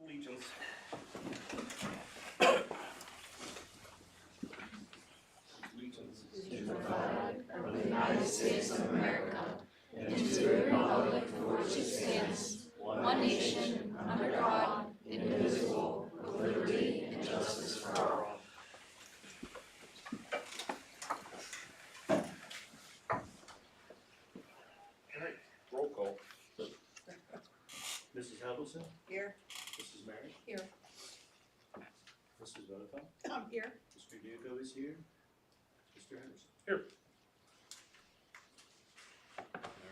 allegiance. Allegiance To the flag of the United States of America and to the republic for which it stands, one nation, under God, indivisible, with liberty and justice for all. Alright, roll call. Mrs. Halverson? Here. Mrs. Mary? Here. Mrs. Bonifant? I'm here. Mr. Duco is here. Mr. Henderson? Here.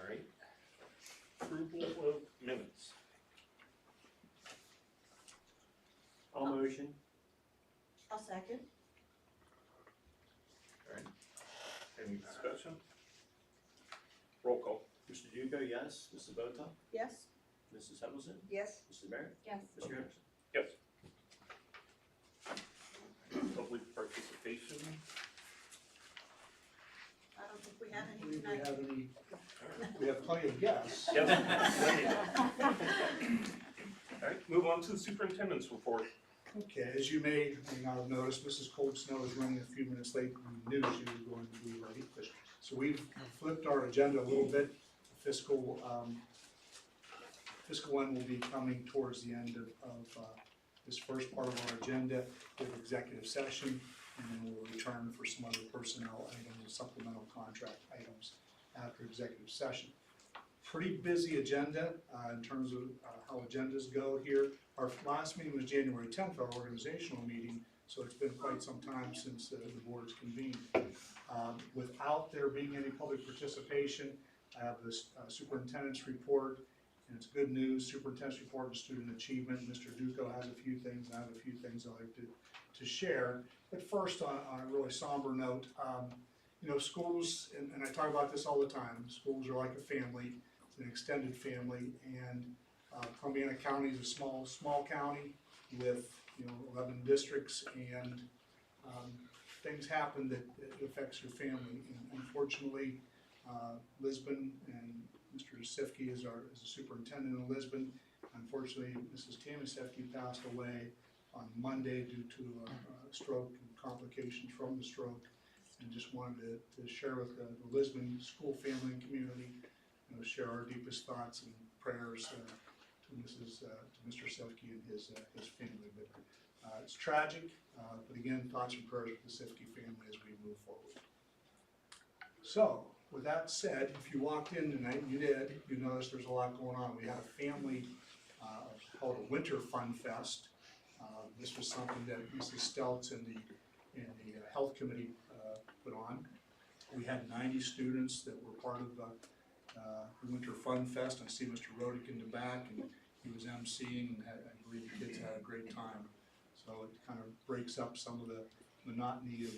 Alright. Approval of minutes. I'll motion. I'll second. Alright. Any discussion? Roll call. Mr. Duco, yes. Mrs. Bonifant? Yes. Mrs. Henderson? Yes. Mrs. Mary? Yes. Mr. Henderson? Yes. Public participation. I don't think we have Do any we tonight. have any, we have plenty of guests. Yep. Alright, move on to the superintendent's report. Okay, as you may not have noticed, Mrs. Cold Snow is running a few minutes late. We knew she was going to be ready. So we've flipped our agenda a little bit. Fiscal one will be coming towards the end of this first part of our agenda with executive session, and then we'll return for some other personnel items and supplemental contract items after executive session. Pretty busy agenda in terms of how agendas go here. Our last meeting was January 10th, our organizational meeting, so it's been quite some time since the board's convened. Without there being any public participation, I have the superintendent's report, and it's good news. Superintendent's report and student achievement. Mr. Duco has a few things, and I have a few things I'd like to share. But first, on a really somber note, you know, schools, and I talk about this all the time, schools are like a family, it's an extended family, and Columbiana County is a small county with, you know, 11 districts, and things happen that affects your family. And unfortunately, Lisbon, and Mr. Sifke is the superintendent in Lisbon. Unfortunately, Mrs. Tammy Sifke passed away on Monday due to a stroke and complications from the stroke. And just wanted to share with the Lisbon school family and community, you know, share our deepest thoughts and prayers to Mr. Sifke and his family. But it's tragic, but again, thoughts and prayers with the Sifke family as we move forward. So, with that said, if you walked in tonight, you did, you noticed there's a lot going on. We had a family called a Winter Fun Fest. This was something that Mrs. Stelz and the health committee put on. We had 90 students that were part of the Winter Fun Fest. I see Mr. Rodick in the back, and he was emceeing, and I believe the kids had a great time. So it kind of breaks up some of the monotony of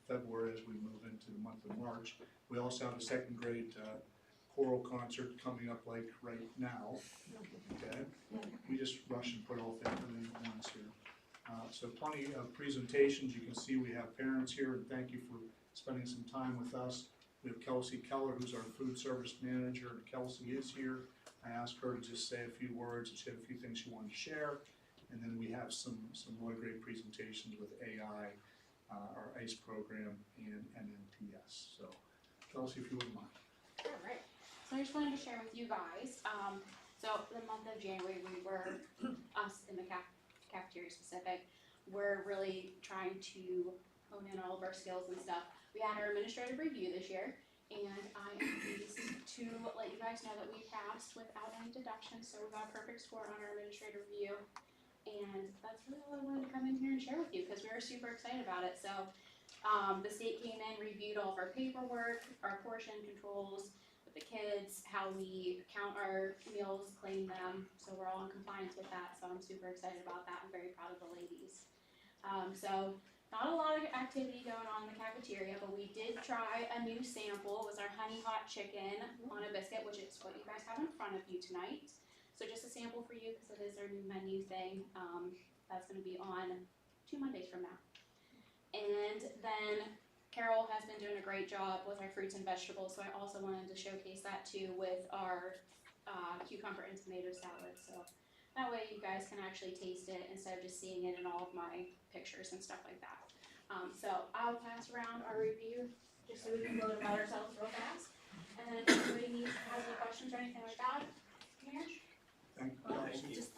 February as we move into the month of March. We also have a second grade choral concert coming up like right now. Okay, we just rush and put all things in at once here. So plenty of presentations. You can see we have parents here, and thank you for spending some time with us. We have Kelsey Keller, who's our food service manager, and Kelsey is here. I asked her to just say a few words and she had a few things she wanted to share. And then we have some really great presentations with AI, our ICE program, and NNPS. So, Kelsey, if you wouldn't mind. All right. So I just wanted to share with you guys. So the month of January, we were, us in the cafeteria specific, we're really trying to hone in all of our skills and stuff. We had our administrative review this year, and I am pleased to let you guys know that we passed without any deductions. So we got a perfect score on our administrative review. And that's really all I wanted to come in here and share with you because we were super excited about it. So the state came in, reviewed all of our paperwork, our portion controls with the kids, how we count our meals, claim them. So we're all in compliance with that. So I'm super excited about that. I'm very proud of the ladies. So not a lot of activity going on in the cafeteria, but we did try a new sample. It was our honey hot chicken on a biscuit, which is what you guys have in front of you tonight. So just a sample for you because it is our new menu thing. That's going to be on 2 Mondays from now. And then Carol has been doing a great job with our fruits and vegetables, so I also wanted to showcase that too with our cucumber and tomato salad. So That way you guys can actually taste it instead of just seeing it in all of my pictures and stuff like that. So I'll pass around our review, just so we can go about ourselves real fast. And then if anybody has any questions or anything like that, Mayor? Thank you. Just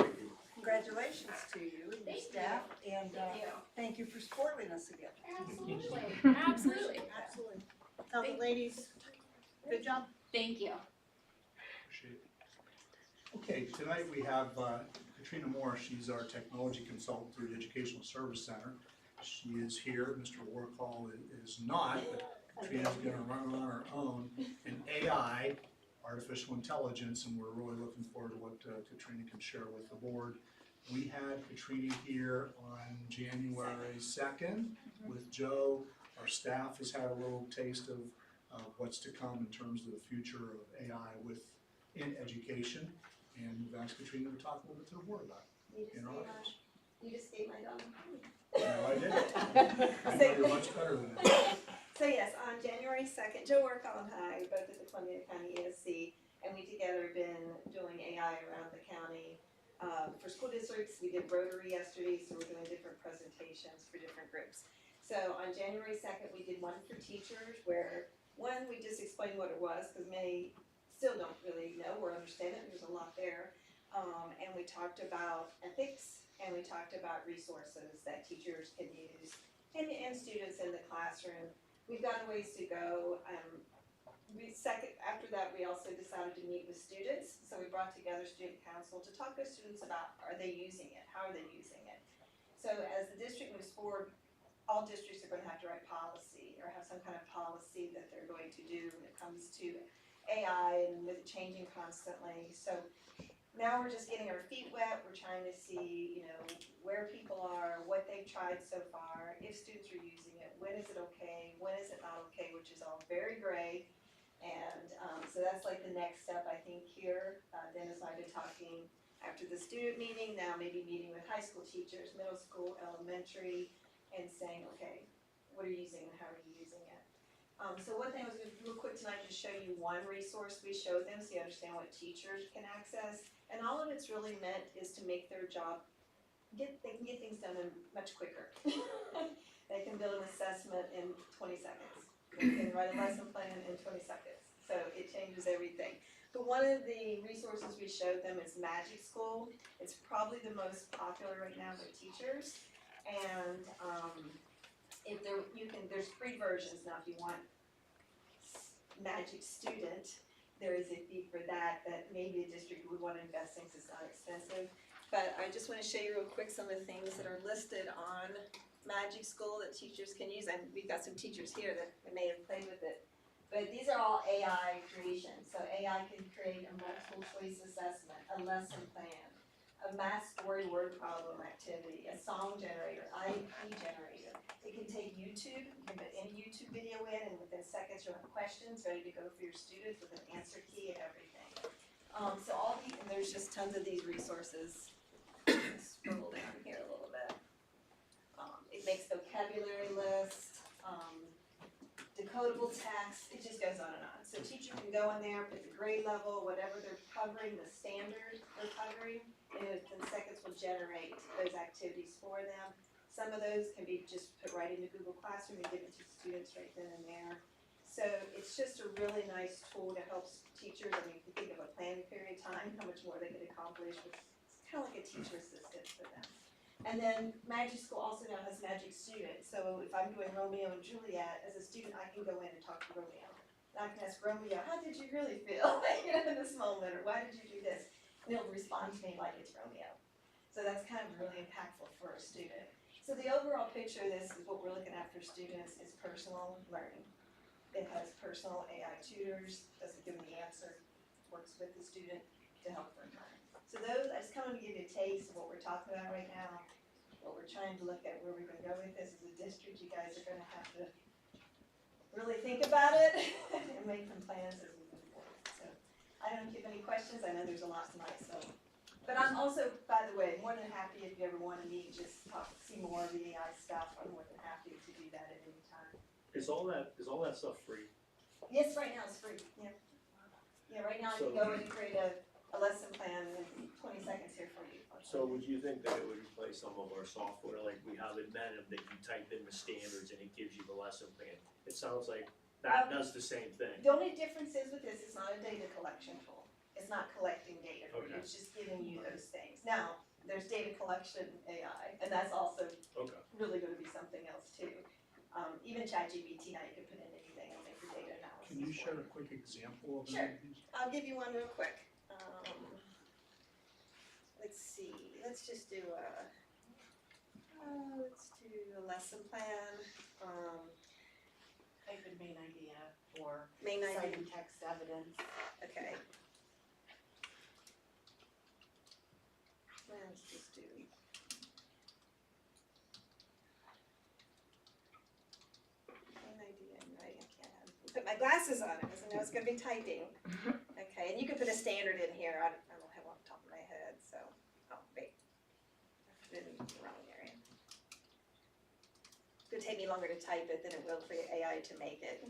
congratulations to you and your Thank staff, and Thank you. thank you for spoiling us again. Absolutely, absolutely. Absolutely. Tell the ladies, good job. Thank you. Appreciate it. Okay, tonight we have Katrina Moore. She's our technology consultant through the Educational Service Center. She is here. Mr. Warcall is not, but Katrina's gonna run it on her own. And AI, artificial intelligence, and we're really looking forward to what Katrina can share with the board. We had Katrina here on January 2nd with Joe. Our staff has had a little taste of what's to come in terms of the future of AI within education. And we've asked Katrina to talk a little bit to the board about it in our office. You just gave my dog. No, I didn't. I know you're much better than that. So yes, on January 2nd, Joe Warcall and I, both at the Columbia County ESC, and we together have been doing AI around the county. For school districts, we did Rotary yesterday, so we're doing different presentations for different groups. So on January 2nd, we did one for teachers where, one, we just explained what it was, because many still don't really know or understand it, there's a lot there. And we talked about ethics, and we talked about resources that teachers can use, and students in the classroom. We've got a ways to go. After that, we also decided to meet with students, so we brought together student council to talk to students about, are they using it, how are they using it? So as the district moves forward, all districts are going to have to write policy, or have some kind of policy that they're going to do when it comes to AI, and with it changing constantly. So now we're just getting our feet wet. We're trying to see, where people are, what they've tried so far, if students are using it, when is it okay, when is it not okay, which is all very gray. And so that's like the next step, I think, here. Dennis and I have been talking after the student meeting, now maybe meeting with high school teachers, middle school, elementary, and saying, okay, what are you using and how are you using it? So one thing I was going to do real quick tonight, just show you one resource we showed them so you understand what teachers can access. And all of it's really meant is to make their job, they can get things done in much quicker. They can build an assessment in 20 seconds. They can write a lesson plan in 20 seconds. So it changes everything. But one of the resources we showed them is Magic School. It's probably the most popular right now with teachers. And there's free versions now. If you want Magic Student, there is a fee for that maybe a district would want to invest in because it's not expensive. But I just want to show you real quick some of the things that are listed on Magic School that teachers can use. And we've got some teachers here that may have played with it. But these are all AI creations. So AI can create a multiple choice assessment, a lesson plan, a math story word problem activity, a song generator, IEP generator. It can take YouTube, you can put any YouTube video in, and within seconds you'll have questions ready to go for your students with an answer key and everything. So and there's just tons of these resources. Scroll down here a little bit. It makes vocabulary lists, decodable text, it just goes on and on. So teacher can go in there, put the grade level, whatever they're covering, the standard they're covering, and within seconds will generate those activities for them. Some of those can be just put right into Google Classroom and given to students right then and there. So it's just a really nice tool to help teachers. I mean, if you think of a planning period of time, how much more they could accomplish. It's kind of like a teacher assistant for them. And then Magic School also now has Magic Student. So if I'm doing Romeo and Juliet, as a student, I can go in and talk to Romeo. And I can ask Romeo, how did you really feel in this moment? Or why did you do this? And he'll respond to me like it's Romeo. So that's kind of really impactful for a student. So the overall picture of this is what we're looking at for students is personal learning. It has personal AI tutors, doesn't give them the answer, works with the student to help them learn. So those, I just kind of want to give you a taste of what we're talking about right now, what we're trying to look at, where we're going to go with this as a district. You guys are going to have to really think about it and make some plans as we move forward. So I don't know if you have any questions. I know there's a lot tonight, so. But I'm also, by the way, more than happy if you ever want to meet, just see more of the AI stuff. I'm more than happy to do that at any time. Is all that stuff free? Yes, right now it's free. Yeah. Yeah, right now you So- can go and create a a lesson plan in 20 seconds here for you. So would you think that it would replace some of our software, like we have in Menem, that you type in the standards and it gives you the lesson plan? It sounds like that does the same thing. The only difference is with this, it's not a data collection tool. It's not collecting data for you, Okay. it's just giving you those things. Now, there's data collection AI, and that's also Okay. really gonna be something else too. Even ChatGPT now, you can put in anything and make your data analysis. Can you for share a quick example of Sure. any of these? I'll give you one real quick. Let's see, let's just do a lesson plan. Type in main idea or Main idea, citing text evidence. okay. Let's just do. Main idea and writing, I can't have, put my glasses on, because I know it's gonna be typing. Okay, and you can put a standard in here, I don't have one off the top of my head, so, oh, wait. I put it in the wrong area. It's gonna take me longer to type it than it will for AI to make it.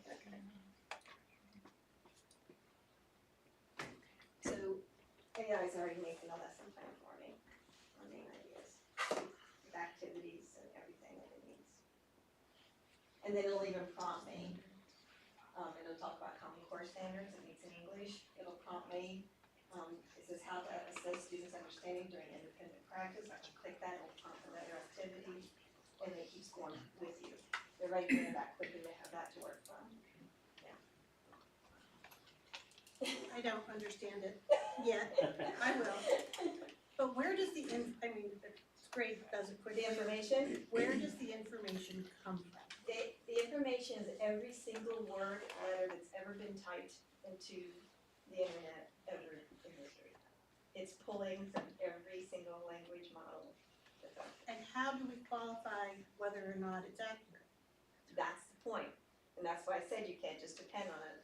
Okay. So AI is already making a lesson plan for me on main ideas, with activities and everything that it needs. And then it'll even prompt me. It'll talk about Common Core standards, it needs in English. It'll prompt me, it says how to assess students' understanding during independent practice. I can click that, it'll prompt another activity, and it keeps going with you. They're right there that quickly, they have that to work from. I don't understand it yet, I will. But where does the, I mean, it's great, does it quickly. The information, Where does the information come from? the information is every single word, letter that's ever been typed into the internet ever in history. It's pulling from every single language model that's out there. And how do we qualify whether or not it's accurate? That's the point. And that's why I said you can't just depend on it.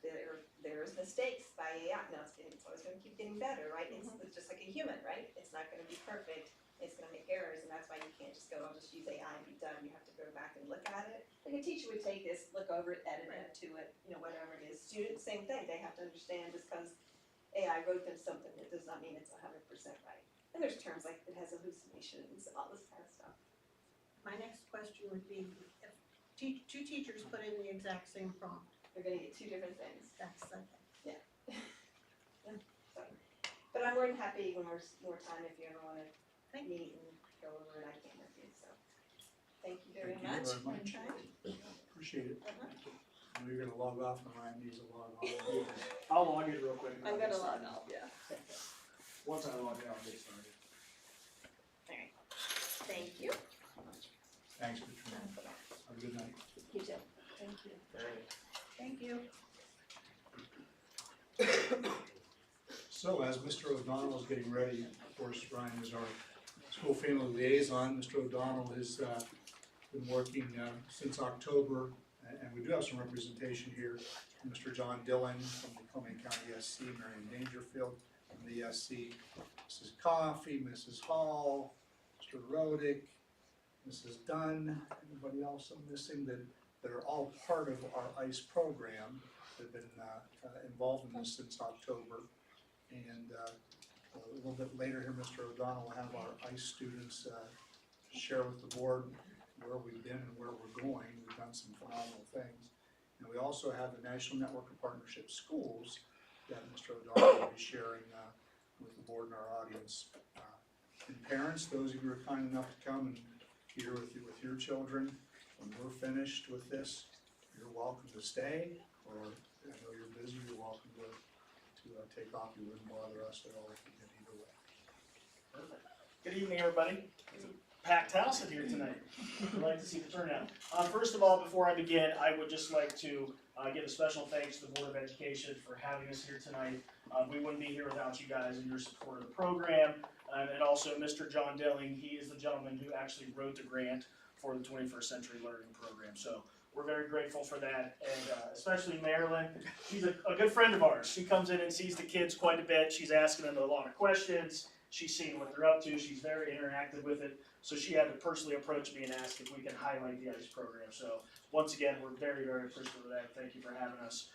There's mistakes by AI. Now it's always gonna keep getting better, right? It's just like a human, right? It's not gonna be perfect. It's gonna make errors, and that's why you can't just go, I'll just use AI and be done. You have to go back and look at it. Like a teacher would take this, look over it, edit it to it, whatever it is. Students, same thing. They have to understand just because AI wrote them something, it does not mean it's 100% right. And there's terms like it has hallucinations and all this kind of stuff. My next question would be, if two teachers put in the exact same prompt, You're gonna get two different things. that's okay. So, but I'm more than happy when we're more time if you ever wanna Thank you. meet and go over it, I can with you, so. Thank you very Thank you much. very much. Okay. Appreciate it. Uh-huh. I know you're gonna log off and Ryan needs to log on. I'll log in real quick. I'm gonna log off, yeah. Once I log in, I'll get started. Thank you. Thanks, Katrina. Have a good night. You too. Thank you. Thank you. So as Mr. O'Donnell is getting ready, of course, Ryan is our school family liaison. Mr. O'Donnell has been working since October, and we do have some representation here. Mr. John Dillon from the Columbia County SC, Marion Dangerfield from the SC, Mrs. Coffey, Mrs. Hall, Mr. Rodick, Mrs. Dunn, anybody else I'm missing that are all part of our ICE program, that have been involved in this since October. And a little bit later here, Mr. O'Donnell will have our ICE students share with the board where we've been and where we're going. We've done some phenomenal things. And we also have the National Network of Partnership Schools that Mr. O'Donnell will be sharing with the board and our audience. And parents, those of you who are kind enough to come and be here with your children, when we're finished with this, you're welcome to stay, or I know you're busy, you're welcome to take off. You wouldn't bother us at all if you did either way. Perfect. Good evening, everybody. It's a packed house in here tonight. I'd like to see the turnout. First of all, before I begin, I would just like to give a special thanks to the Board of Education for having us here tonight. We wouldn't be here without you guys and your support of the program. And also Mr. John Dilling, he is the gentleman who actually wrote the grant for the 21st Century Learning Program. So we're very grateful for that, and especially Marilyn. She's a good friend of ours. She comes in and sees the kids quite a bit. She's asking them a lot of questions. she's seen what they're up to, she's very interactive with it, so she had to personally approach me and ask if we can highlight the ICE program. So once again, we're very, very appreciative of that. Thank you for having us.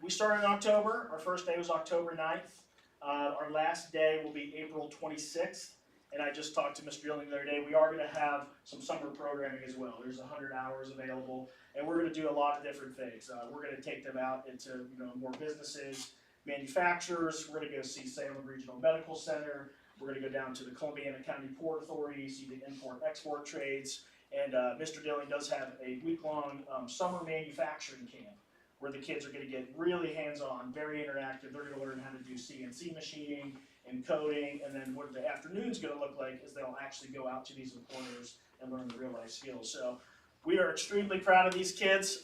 We started in October. Our first day was October 9th. Our last day will be April 26th. And I just talked to Mr. Dillon the other day. We are going to have some summer programming as well. There's 100 hours available, and we're going to do a lot of different things. We're going to take them out into more businesses, manufacturers. We're going to go see Salem Regional Medical Center. We're going to go down to the Columbiana County Port Authority, see the import-export trades. And Mr. Dillon does have a week-long summer manufacturing camp where the kids are going to get really hands-on, very interactive. They're going to learn how to do CNC machining and coding, and then what the afternoon's going to look like is they'll actually go out to these employers and learn the real-life skills. So we are extremely proud of these kids.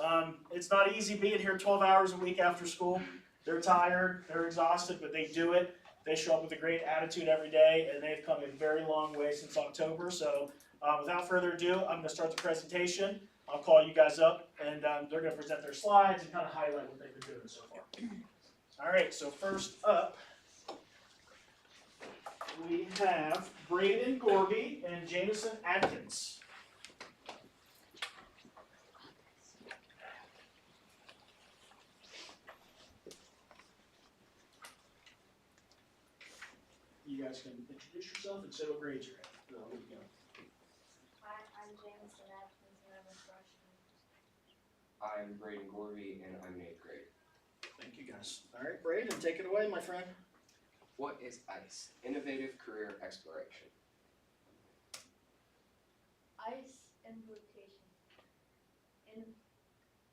It's not easy being here 12 hours a week after school. They're tired, they're exhausted, but they do it. They show up with a great attitude every day, and they've come a very long way since October. So without further ado, I'm going to start the presentation. I'll call you guys up, and they're going to present their slides and kind of highlight what they've been doing so far. All right, so first up, we have Braden Gorby and Jameson Atkins. You guys can introduce yourself and say what grade you're at. There we go. Hi, I'm Jameson Atkins and I'm a freshman. I'm Braden Gorby and I'm in 8th grade. Thank you guys. All right, Braden, take it away, my friend. What is ICE? Innovative Career Exploration. ICE invocation.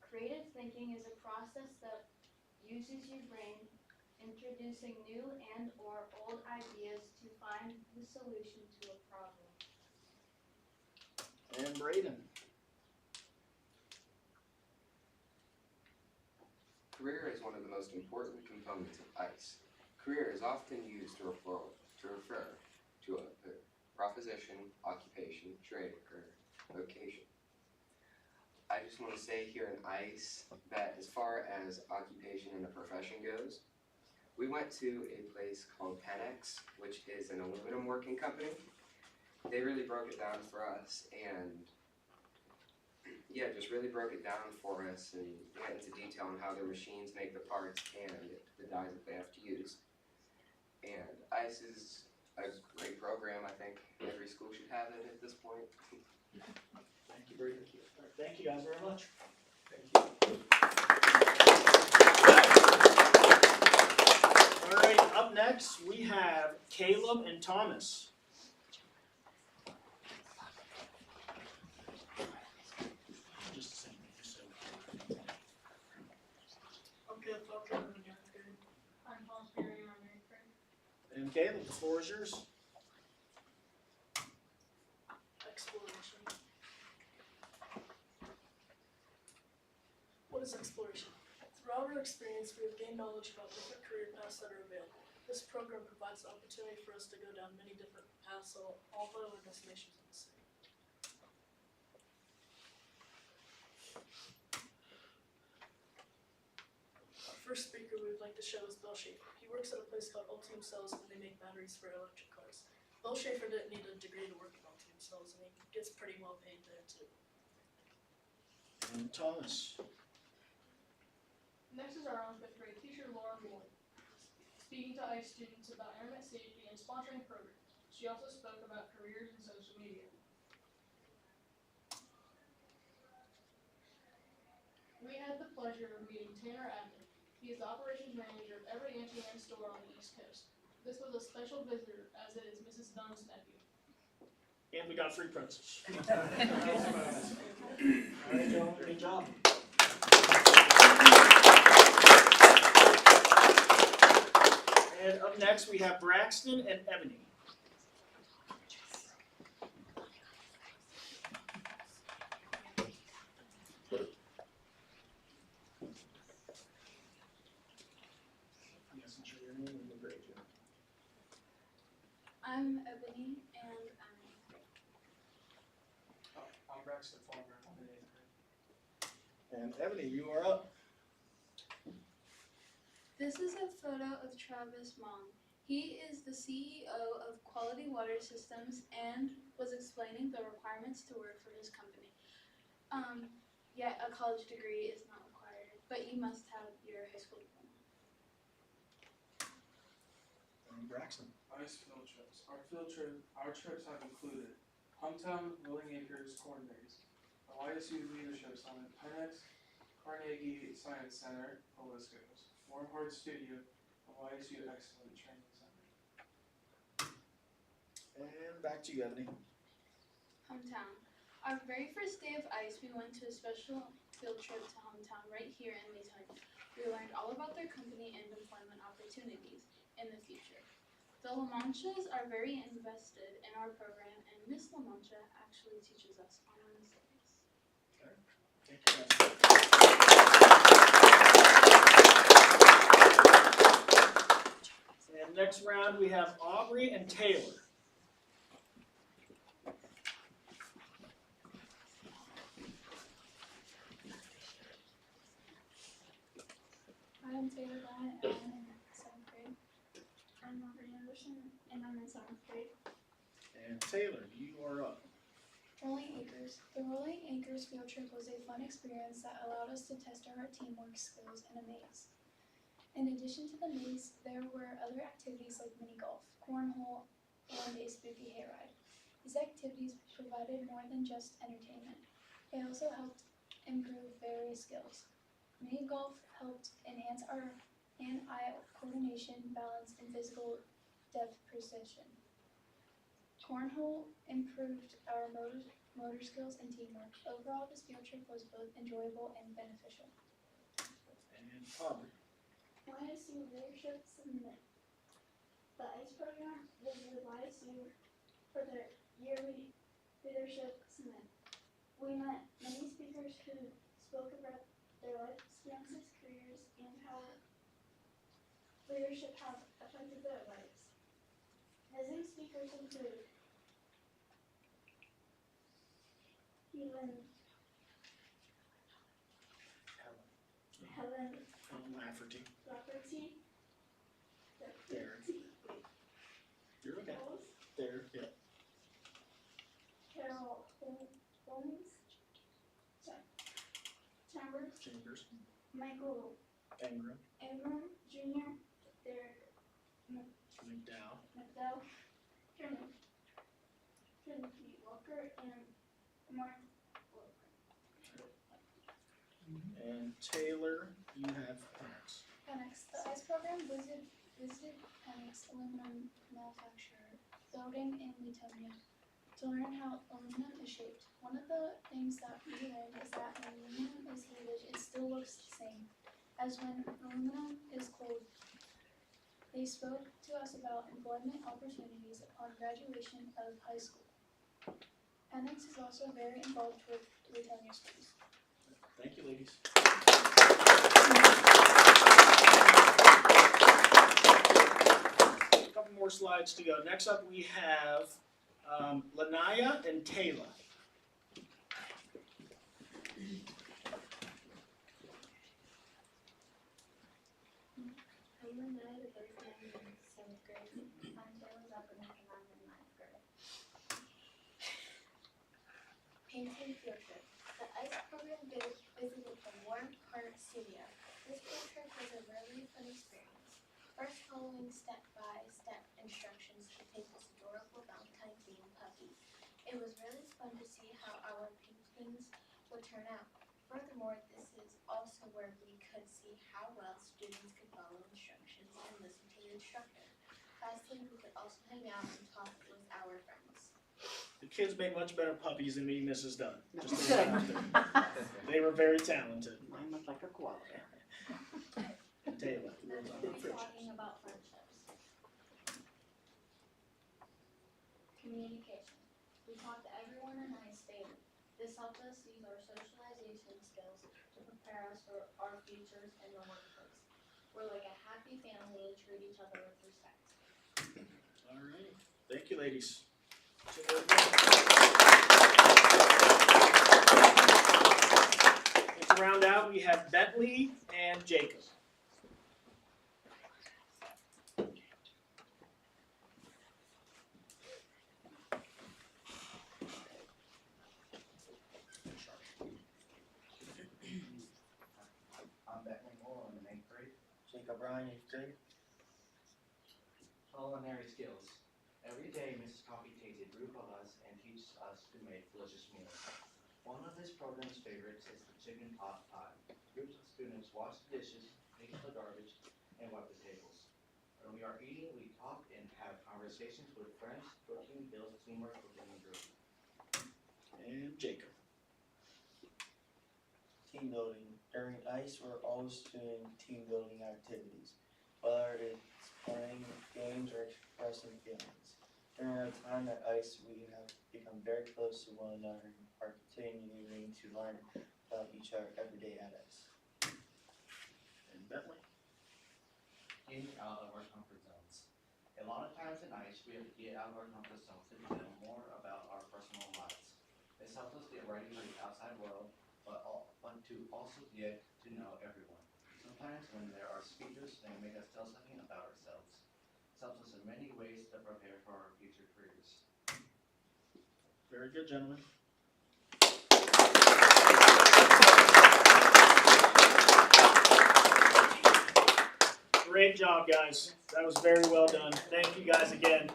Creative thinking is a process that uses your brain, introducing new and or old ideas to find the solution to a problem. And Braden. Career is one of the most important components of ICE. Career is often used to refer to a proposition, occupation, trade, or vocation. I just want to say here in ICE that as far as occupation and a profession goes, we went to a place called Penex, which is an aluminum working company. They really broke it down for us, and yeah, just really broke it down for us and went into detail on how their machines make the parts and the dies that they have to use. And ICE is a great program. I think every school should have it at this point. Thank you, Braden. All right, thank you guys very much. Thank you. All right, up next we have Caleb and Thomas. Just a second. I'm Caleb Fletcher, I'm in 9th grade. I'm Thomas Perry, I'm in 8th grade. And Caleb, the floor is yours. Exploration. What is exploration? Throughout our experience, we have gained knowledge about different career paths that are available. This program provides the opportunity for us to go down many different paths, although our destinations are the same. Our first speaker we would like to show is Bill Schaefer. He works at a place called Ultium Cells and they make batteries for electric cars. Bill Schaefer didn't need a degree to work at Ultium Cells and he gets pretty well paid there too. And Thomas. Next is our own 5th grade teacher, Laura Moore, speaking to ICE students about internet safety and sponsoring programs. She also spoke about careers in social media. We had the pleasure of meeting Tanner Adler. He is the operations manager of every Anti-Man store on the East Coast. This was a special visitor, as it is Mrs. Dunn's nephew. And we got 3 princes. All right, gentlemen, good job. And up next, we have Braxton and Ebony. I'm Ebony and I'm I'm Braxton Farmer. I'm in 8th grade. And Ebony, you are up. This is a photo of Travis' mom. He is the CEO of Quality Water Systems and was explaining the requirements to work for his company. Yet a college degree is not required, but you must have your high school diploma. And Braxton. Ice field trips. Our trips have included Hometown, Willing Acres, Corn Maze, the YSU Leadership Summit, Pennex, Carnegie Science Center, the list goes, Warhard Studio, the YSU Excellent Training Center. And back to you, Ebony. Hometown. Our very first day of ice, we went to a special field trip to Hometown right here in Leetonia. We learned all about their company and employment opportunities in the future. The La Manchas are very invested in our program, and Miss La Mancha actually teaches us on Wednesdays. Thank you, guys. And next round, we have Aubrey and Taylor. I'm Taylor Bryant, and I'm in 7th grade. I'm Aubrey Anderson, and I'm in 7th grade. And Taylor, you are up. Rolling Acres. The Rolling Acres field trip was a fun experience that allowed us to test our teamwork skills in a maze. In addition to the maze, there were other activities like mini golf, cornhole, and a spooky hayride. These activities provided more than just entertainment. They also helped improve various skills. Mini golf helped enhance our hand-eye coordination, balance, and physical depth precision. Cornhole improved our motor skills and teamwork. Overall, this field trip was both enjoyable and beneficial. And Aubrey. YSU Leadership Summit. The ICE program visited YSU for their yearly leadership summit. We met many speakers who spoke about their life experiences, careers, and how leadership has affected their lives. Visiting speakers include Helen Lafferty. There. You're okay. There, yeah. Carol Holmes, Chambers. Michael Ingram. Jr., Derek McDowell, Trinity Walker, and Mark Wilker. And Taylor, you have Pennex. The ICE program visited Pennex aluminum manufacturer building in Leetonia to learn how aluminum is shaped. One of the things that we learned is that when aluminum is heated, it still looks the same as when aluminum is cold. They spoke to us about employment opportunities upon graduation of high school. Pennex is also very involved with Leetonia schools. Thank you, ladies. A couple more slides to go. Next up, we have Lanaya and Taylor. I'm Lanaya, the first name in 7th grade. I'm Taylor's upper neck, and I'm in 9th grade. Painting field trip. The ICE program visited the Warm Heart Studio. This field trip was a really fun experience. First, following step-by-step instructions to paint this adorable Valentine-themed puppy. It was really fun to see how our paintings would turn out. Furthermore, this is also where we could see how well students could follow instructions and listen to the instructor. Lastly, we could also hang out and talk with our friends. The kids make much better puppies than me and Mrs. Dunn. Just throwing it out there. They were very talented. Mine looked like a koala. Taylor. Next, we'll be talking about friendships. Communication. We talked to everyone in ICE daily. This helped us use our socialization skills to prepare us for our futures in the workplace. We're like a happy family and treat each other with respect. All right. Thank you, ladies. To round out, we have Bentley and Jacob. Brian, 8th grade. Culinary skills. Every day, Mrs. Coffee takes a group of us and teaches us to make delicious meals. One of this program's favorites is the chicken pot pie. Groups of students wash the dishes, take the garbage, and wipe the tables. When we are eating, we talk and have conversations with friends. Cooking builds teamwork within the group. And Jacob. Team building. During ICE, we're always doing team building activities, whether it's playing games or expressing feelings. During our time at ICE, we have become very close to one another and are continuing to learn about each other every day at ICE. And Bentley. Getting out of our comfort zones. A lot of times in ICE, we have to get out of our comfort zones to know more about our personal lives. This helps us get ready for the outside world, but to also get to know everyone. Sometimes when there are speakers, they make us tell something about ourselves. This helps us in many ways to prepare for our future careers. Very good, gentlemen. Great job, guys. That was very well done. Thank you guys again.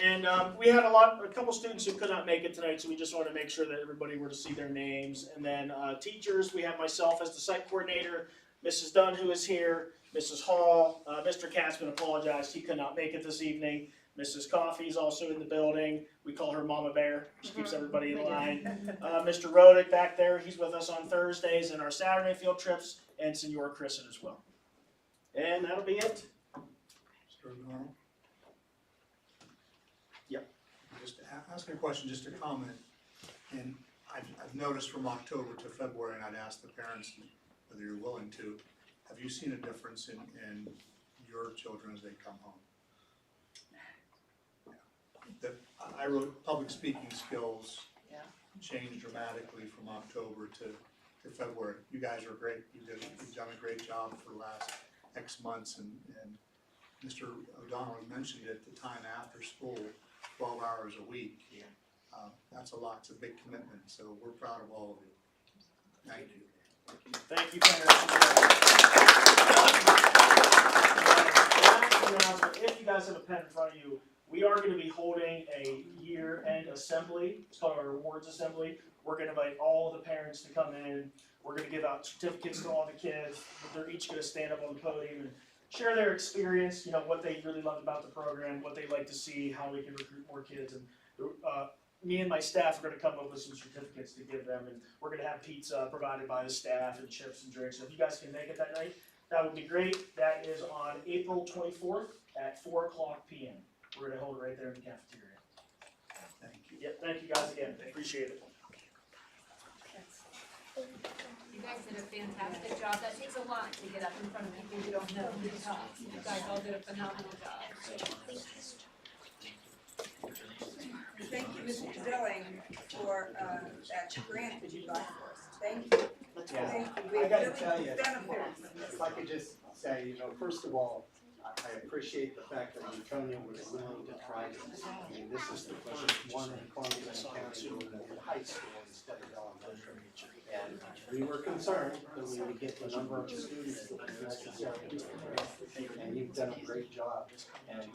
And we had a couple students who could not make it tonight, so we just wanted to make sure that everybody were to see their names. And then teachers, we have myself as the site coordinator, Mrs. Dunn, who is here, Mrs. Hall, Mr. Katzman apologized, he could not make it this evening. Mrs. Coffee is also in the building. We call her Mama Bear. She keeps everybody in line. Mr. Rodick back there, he's with us on Thursdays and our Saturday field trips, and Senor Christen as well. And that'll be it. Mr. O'Donnell? Yep. Just ask me a question, just a comment. And I've noticed from October to February, and I'd ask the parents whether you're willing to, have you seen a difference in your children as they come home? I wrote public speaking skills changed dramatically from October to February. You guys are great. You've done a great job for the last X months, and Mr. O'Donnell mentioned it, the time after school, 12 hours a week. That's a lot. It's a big commitment. So we're proud of all of you. Thank you. Thank you, parents. If you guys have a pen in front of you, we are going to be holding a year-end assembly. It's called our awards assembly. We're going to invite all the parents to come in. We're going to give out certificates to all the kids. They're each going to stand up on the podium and share their experience, you know, what they really loved about the program, what they'd like to see, how we can recruit more kids. And me and my staff are going to come up with some certificates to give them. And we're going to have pizza provided by the staff and chips and drinks. So if you guys can make it that night, that would be great. That is on April 24th at 4:00 p.m. We're going to hold it right there in the cafeteria. Thank you. Yep, thank you guys again. Appreciate it. You guys did a fantastic job. That takes a lot to get up in front of people you don't know who to talk. You guys all did a phenomenal job. Thank you, Mr. Dilling, for that grant that you got for us. Thank you. Yeah, Thank you. I gotta tell you, if I could just say, you know, first of all, I appreciate the fact that Leetonia was willing to try this. I mean, this is the first one in Columbia County doing it in high school instead of elementary. And we were concerned that we would get the number of students that was necessary. And you've done a great job. And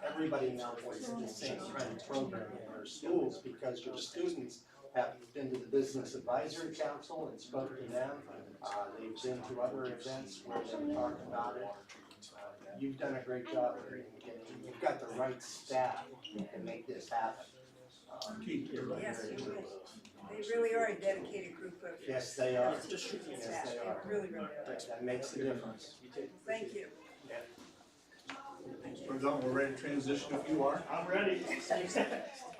everybody now wants the same kind of program in our schools because your students have been to the Business Advisory Council and spoken to them. They've been to other events where they've talked about it. You've done a great job here, and you've got the right staff to make this happen. Yes, they really are a dedicated group of. Yes, they are. Yes, Yes, they are. Really, really are. That makes a difference. Thank you. Mr. O'Donnell, we're ready to transition if you are. I'm ready.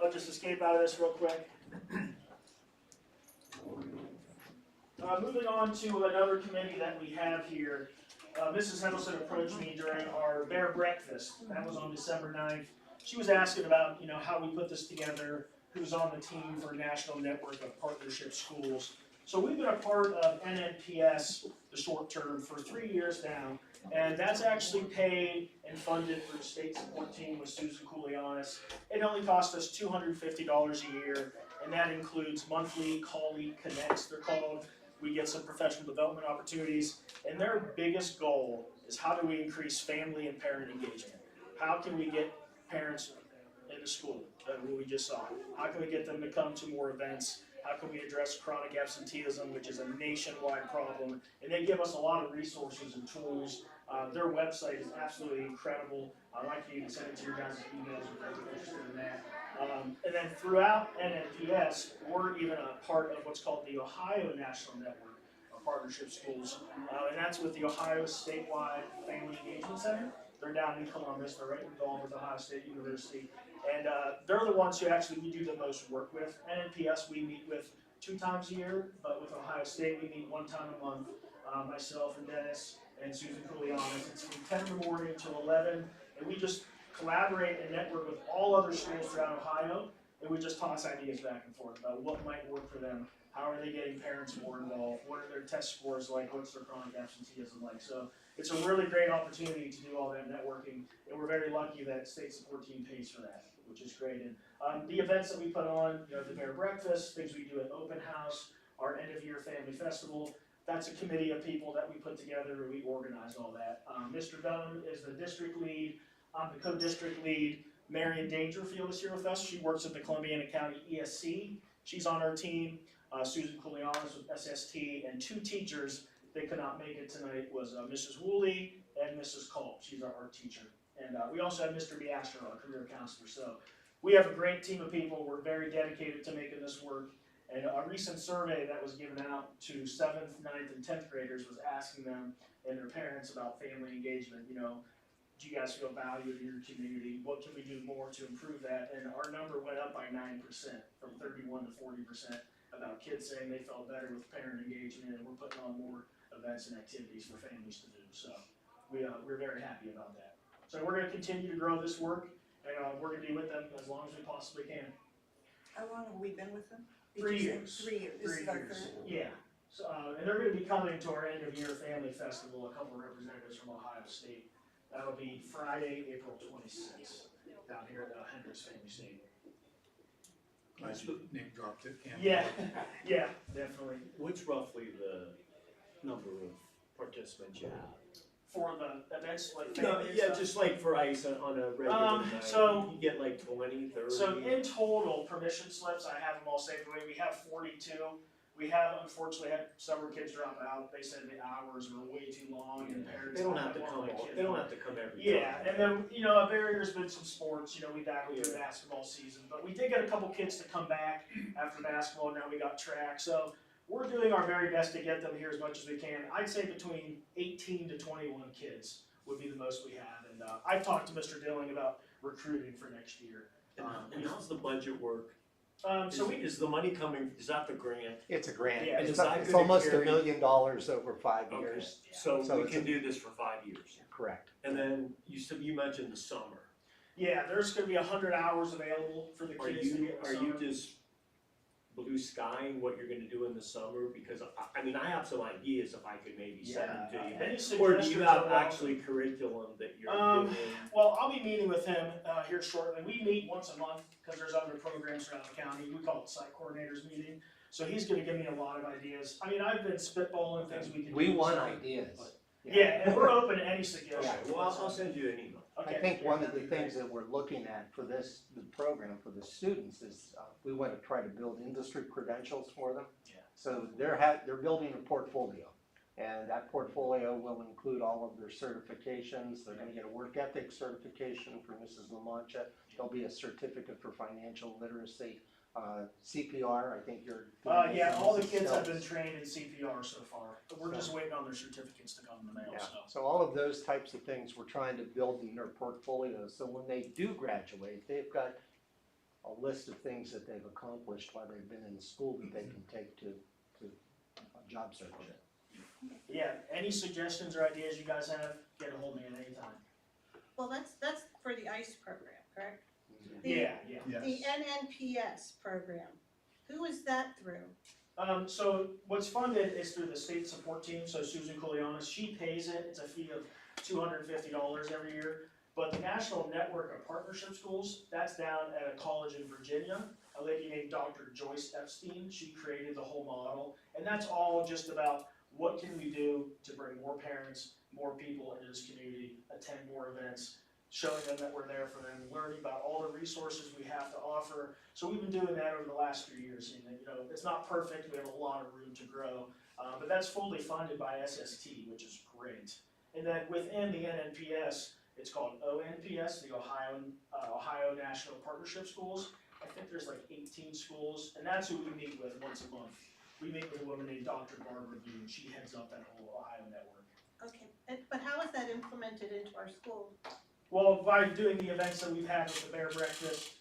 I'll just escape out of this real quick. Moving on to another committee that we have here. Mrs. Henderson approached me during our bear breakfast. That was on December 9th. She was asking about, you know, how we put this together, who's on the team for a national network of partnership schools. So we've been a part of NNPS, the short term, for 3 years now. And that's actually paid and funded through the state support team with Susan Koulianis. It only costs us $250 a year, and that includes monthly colleague connects, they're called. We get some professional development opportunities, and their biggest goal is how do we increase family and parent engagement? How can we get parents into school, what we just saw? How can we get them to come to more events? How can we address chronic absenteeism, which is a nationwide problem? And they give us a lot of resources and tools. Their website is absolutely incredible. I can even send it to your guys' emails if you're interested in that. And then throughout NNPS, we're even a part of what's called the Ohio National Network of Partnership Schools. And that's with the Ohio Statewide Family Engagement Center. They're down in Columbus, they're right involved with Ohio State University. And they're the ones who actually we do the most work with. NNPS we meet with 2 times a year, but with Ohio State we meet 1 time a month. Myself and Dennis and Susan Koulianis. It's from 10 in the morning till 11, and we just collaborate and network with all other schools throughout Ohio, and we just toss ideas back and forth about what might work for them. How are they getting parents more involved? What are their test scores like? What's their chronic absenteeism like? So it's a really great opportunity to do all that networking, and we're very lucky that State Support Team pays for that, which is great. And the events that we put on, the Bear Breakfast, things we do at Open House, our end of year family festival, that's a committee of people that we put together and we organize all that. Mr. Dunham is the district lead, I'm the co-district lead. Marion Dangerfield is here with us. She works at the Columbiana County ESC. She's on our team. Susan Koulianis with SST, and 2 teachers that could not make it tonight was Mrs. Woolley and Mrs. Culp. She's our art teacher. And we also have Mr. Biastro, our career counselor. So we have a great team of people. We're very dedicated to making this work. And a recent survey that was given out to 7th, 9th, and 10th graders was asking them and their parents about family engagement. Do you guys feel valued in your community? What can we do more to improve that? And our number went up by 9%, from 31 to 40%, about kids saying they felt better with parent engagement, and we're putting on more events and activities for families to do. So we're very happy about that. So we're going to continue to grow this work, and we're going to be with them as long as we possibly can. How long have we been with them? 3 years. 3 years. This is our third? Yeah. So, and they're going to be coming to our end of year family festival, a couple of representatives from Ohio State. That'll be Friday, April 26th, down here at Hendricks Family Stadium. Glad you name dropped it. Yeah, yeah, definitely. What's roughly the number of participants you have? For the events, like No, family yeah, stuff? just like for ice on a regular night, so- you get like 20, 30? So in total, permission slips, I have them all saved away, we have 42. We have unfortunately had several kids drop out. They said the hours were way too long and parents. They don't have to want come, my kids they don't home. have to come every time. Yeah, and then, a barrier's been some sports, we battled through basketball season, but we did get a couple kids to come back after basketball, now we got track, so we're doing our very best to get them here as much as we can. I'd say between 18 to 21 kids would be the most we have, and I've talked to Mr. Dilling about recruiting for next year. And how's the budget work? So Is the money coming, is that the grant? It's a grant. Yeah, is It's that it's gonna almost $1 carry- million over 5 Okay, years. so So we it's can a- do this for 5 years. Correct. And then you mentioned the summer. yeah, there's gonna be 100 hours available for the Are kids to you, get in the are you summer. just blue skying what you're gonna do in the summer? Because I mean, I have some ideas if I could maybe send them to you. Any Or do suggestions you are have welcome. actually curriculum that you're doing? Well, I'll be meeting with him here shortly. We meet once a month because there's other programs around the county. We call it site coordinators meeting. So he's gonna give me a lot of ideas. I mean, I've been spitballing things we can do. We want so- ideas. Yeah, and we're open to any suggestions. Okay, well, I'll send you an email. I Okay. think one of the things that we're looking at for the program for the students is we want to try to build industry credentials for them. Yeah. So they're building a portfolio, and that portfolio will include all of their certifications. They're going to get a work ethic certification from Mrs. LaMancha. There'll be a certificate for financial literacy. CPR, I think you're. Yeah, all the kids have been trained in CPR so far. But we're just waiting on their certificates to come in the mail, Yeah, so. so all of those types of things we're trying to build in their portfolios, so when they do graduate, they've got a list of things that they've accomplished while they've been in school that they can take to a job search. Yeah, any suggestions or ideas you guys have, get a hold of me at any time. Well, that's for the ICE program, correct? The- Yeah, yeah. The NNPS program, who is that through? So what's funded is through the state support team, so Susan Koulianis, she pays it, it's a fee of $250 every year. But the National Network of Partnership Schools, that's down at a college in Virginia, a lady named Dr. Joyce Epstein, she created the whole model. And that's all just about what can we do to bring more parents, more people into this community, attend more events, showing them that we're there for them, learning about all the resources we have to offer. So we've been doing that over the last few years, and you know, it's not perfect, we have a lot of room to grow, but that's fully funded by SST, which is great. And then within the NNPS, it's called ONPS, the Ohio National Partnership Schools. I think there's like 18 schools, and that's who we meet with once a month. We meet with a woman named Dr. Barbara Boone, she heads up that whole Ohio network. Okay, but how is that implemented into our school? Well, by doing the events that we've had with the Bear Breakfast,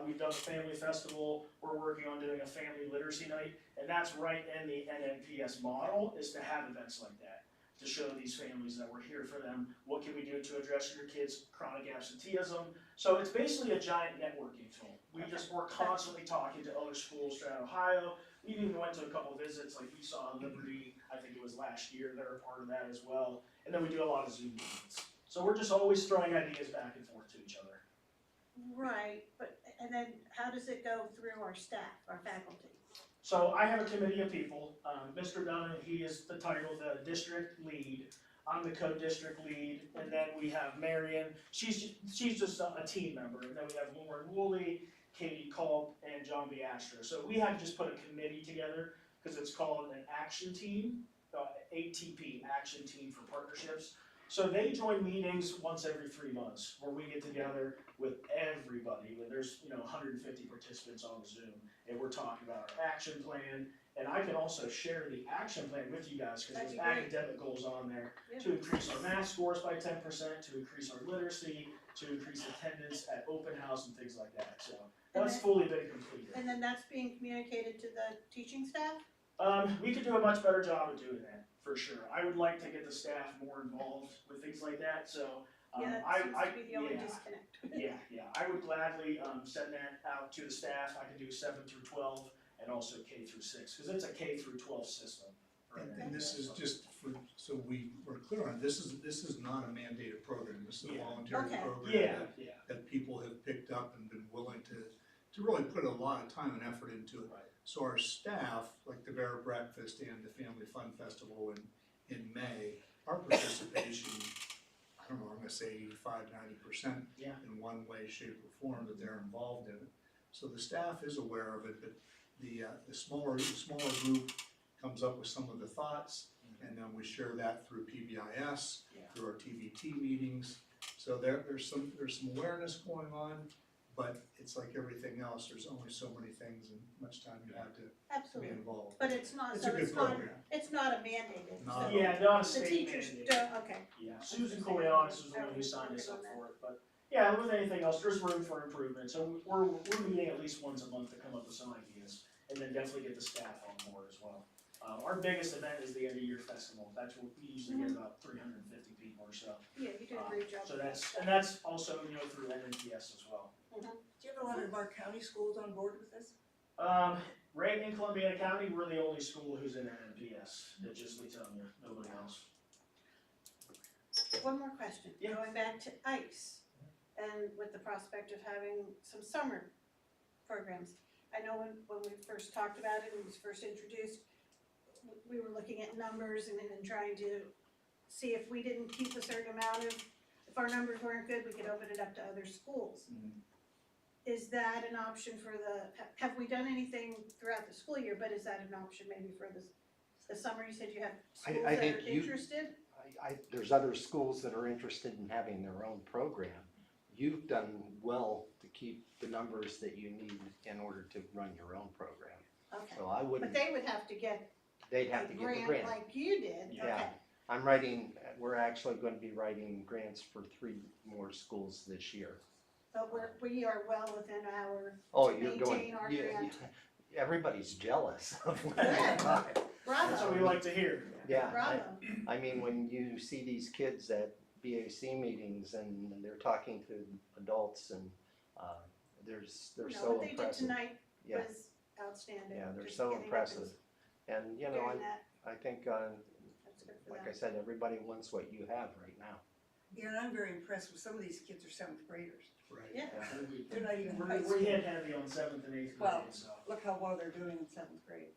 we've done a family festival, we're working on doing a family literacy night, and that's right in the NNPS model, is to have events like that, to show these families that we're here for them, what can we do to address your kids' chronic absenteeism. So it's basically a giant networking tool. We're constantly talking to other schools throughout Ohio. We even went to a couple of visits, like we saw Liberty, I think it was last year, they're a part of that as well. And then we do a lot of Zoom meetings. So we're just always throwing ideas back and forth to each other. Right, and then how does it go through our staff, our faculty? So I have a committee of people. Mr. Dunn, he is the title, the district lead. I'm the co-district lead, and then we have Marion. She's just a team member, and then we have Lauren Woolley, Katie Culp, and John B. Astor. So we had to just put a committee together because it's called an action team, ATP, Action Team for Partnerships. So they join meetings once every 3 months where we get together with everybody. There's 150 participants on Zoom, and we're talking about our action plan. And I can also share the action plan with you guys because there's academic goals on there to increase our math scores by 10%, to increase our literacy, to increase attendance at open house and things like that. So that's fully been completed. And then that's being communicated to the teaching staff? We could do a much better job of doing that, for sure. I would like to get the staff more involved with things like that, so. Yeah, that seems to be the only disconnect. Yeah, I would gladly send that out to the staff. I can do 7 through 12 and also K through 6, because it's a K through 12 system. And this is just so we're clear on, this is not a mandated program, this is a voluntary program that people have picked up and been willing to really put a lot of time and effort into it. Right. So our staff, like the Bear Breakfast and the Family Fun Festival in May, our participation, I don't know, I'm gonna say 85–90% in one way, shape, or form that they're involved in it. So the staff is aware of it, but the smaller group comes up with some of the thoughts, and then we share that through PBIS, through our TBT meetings. So there's some awareness going on, but it's like everything else, there's only so many things and much time you have to be involved. But it's not, It's a good program. It's not a mandated. Not not a The state teachers mandate. don't, okay. Yeah, Susan Coriolis was the one who signed us up for it, but yeah, with anything else, there's room for improvement. So we're meeting at least once a month to come up with some ideas, and then definitely get the staff on board as well. Our biggest event is the end of year festival. That's what we usually get about 350 people or so. Yeah, you do a great job. So that's also through NNPS as well. Do you have a lot of our county schools on board with this? Right in Columbiana County, we're the only school who's in NNPS. It's just Leetonia, nobody else. One more question, going back to ICE, and with the prospect of having some summer programs. I know when we first talked about it and it was first introduced, we were looking at numbers and trying to see if we didn't keep a certain amount of, if our numbers weren't good, we could open it up to other schools. Is that an option for have we done anything throughout the school year, but is that an option maybe for the summer? You said you have schools that are interested? There's other schools that are interested in having their own program. You've done well to keep the numbers that you need in order to run your own program. Okay. So I wouldn't. But they would have to get They'd have to get the grant. like you did. Yeah. Okay. We're actually going to be writing grants for 3 more schools this year. But we are well within our, You're our grant. Everybody's jealous of what Yeah. I got. Bravo. That's what we like to hear. Yeah. Bravo. I mean, when you see these kids at BAC meetings and they're talking to adults and they're so impressive. What they did tonight was outstanding. Yeah, they're Just so getting up impressive. And doing that. I think, That's good for like them. I said, everybody wants what you have right now. Yeah, and I'm very impressed with some of these kids are 7th graders. Right. Yeah. They're not even We're high school. hit heavy on 7th and 8th Well, grade, so. look how well they're doing in 7th grade.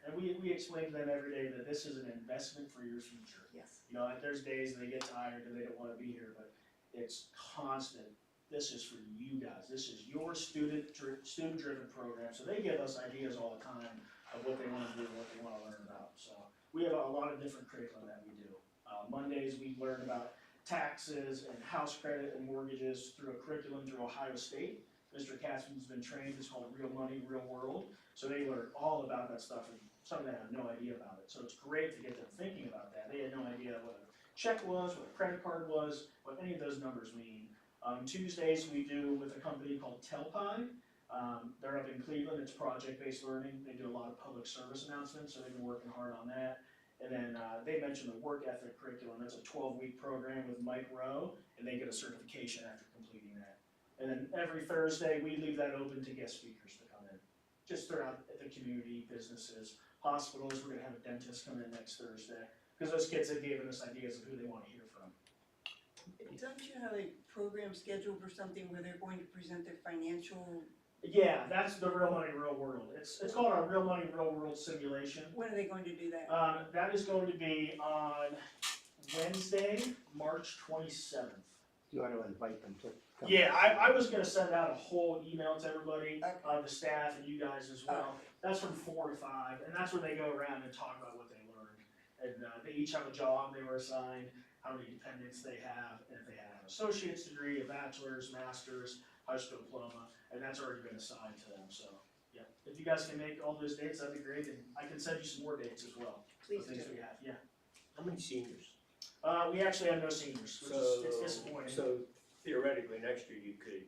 And we explain to them every day that this is an investment for your future. Yes. You know, there's days they get tired and they don't wanna be here, but it's constant. This is for you guys. This is your student-driven program, so they give us ideas all the time of what they wanna do, what they wanna learn about. So we have a lot of different curriculum that we do. Mondays, we learn about taxes and house credit and mortgages through a curriculum through Ohio State. Mr. Katzman's been trained, it's called Real Money, Real World. So they learn all about that stuff, and some of them have no idea about it. So it's great to get them thinking about that. They had no idea what a check was, what a credit card was, what any of those numbers mean. Tuesdays we do with a company called Telpie. They're up in Cleveland, it's project-based learning. They do a lot of public service announcements, so they've been working hard on that. And then they mentioned the work ethic curriculum. That's a 12-week program with Mike Rowe, and they get a certification after completing that. And then every Thursday, we leave that open to guest speakers to come in. Just throughout the community, businesses, hospitals. We're gonna have a dentist come in next Thursday. Because those kids have given us ideas of who they wanna hear from. Don't you have a program scheduled or something where they're going to present their financial? Yeah, that's the Real Money, Real World. It's called our Real Money, Real World simulation. When are they going to do that? That is going to be on Wednesday, March 27th. You want to invite them to come? Yeah, I was gonna send out a whole email to everybody, the staff and you guys as well. That's from 4 to 5, and that's when they go around and talk about what they learned. And they each have a job they were assigned, how many dependents they have, and if they have an associate's degree, a bachelor's, master's, high school diploma, and that's already been assigned to them, so, yeah. If you guys can make all those dates, that'd be great, and I can send you some more dates as well. Please the things do. we have, yeah. How many seniors? We actually have no seniors, which is, it's disappointing. So theoretically, next year you could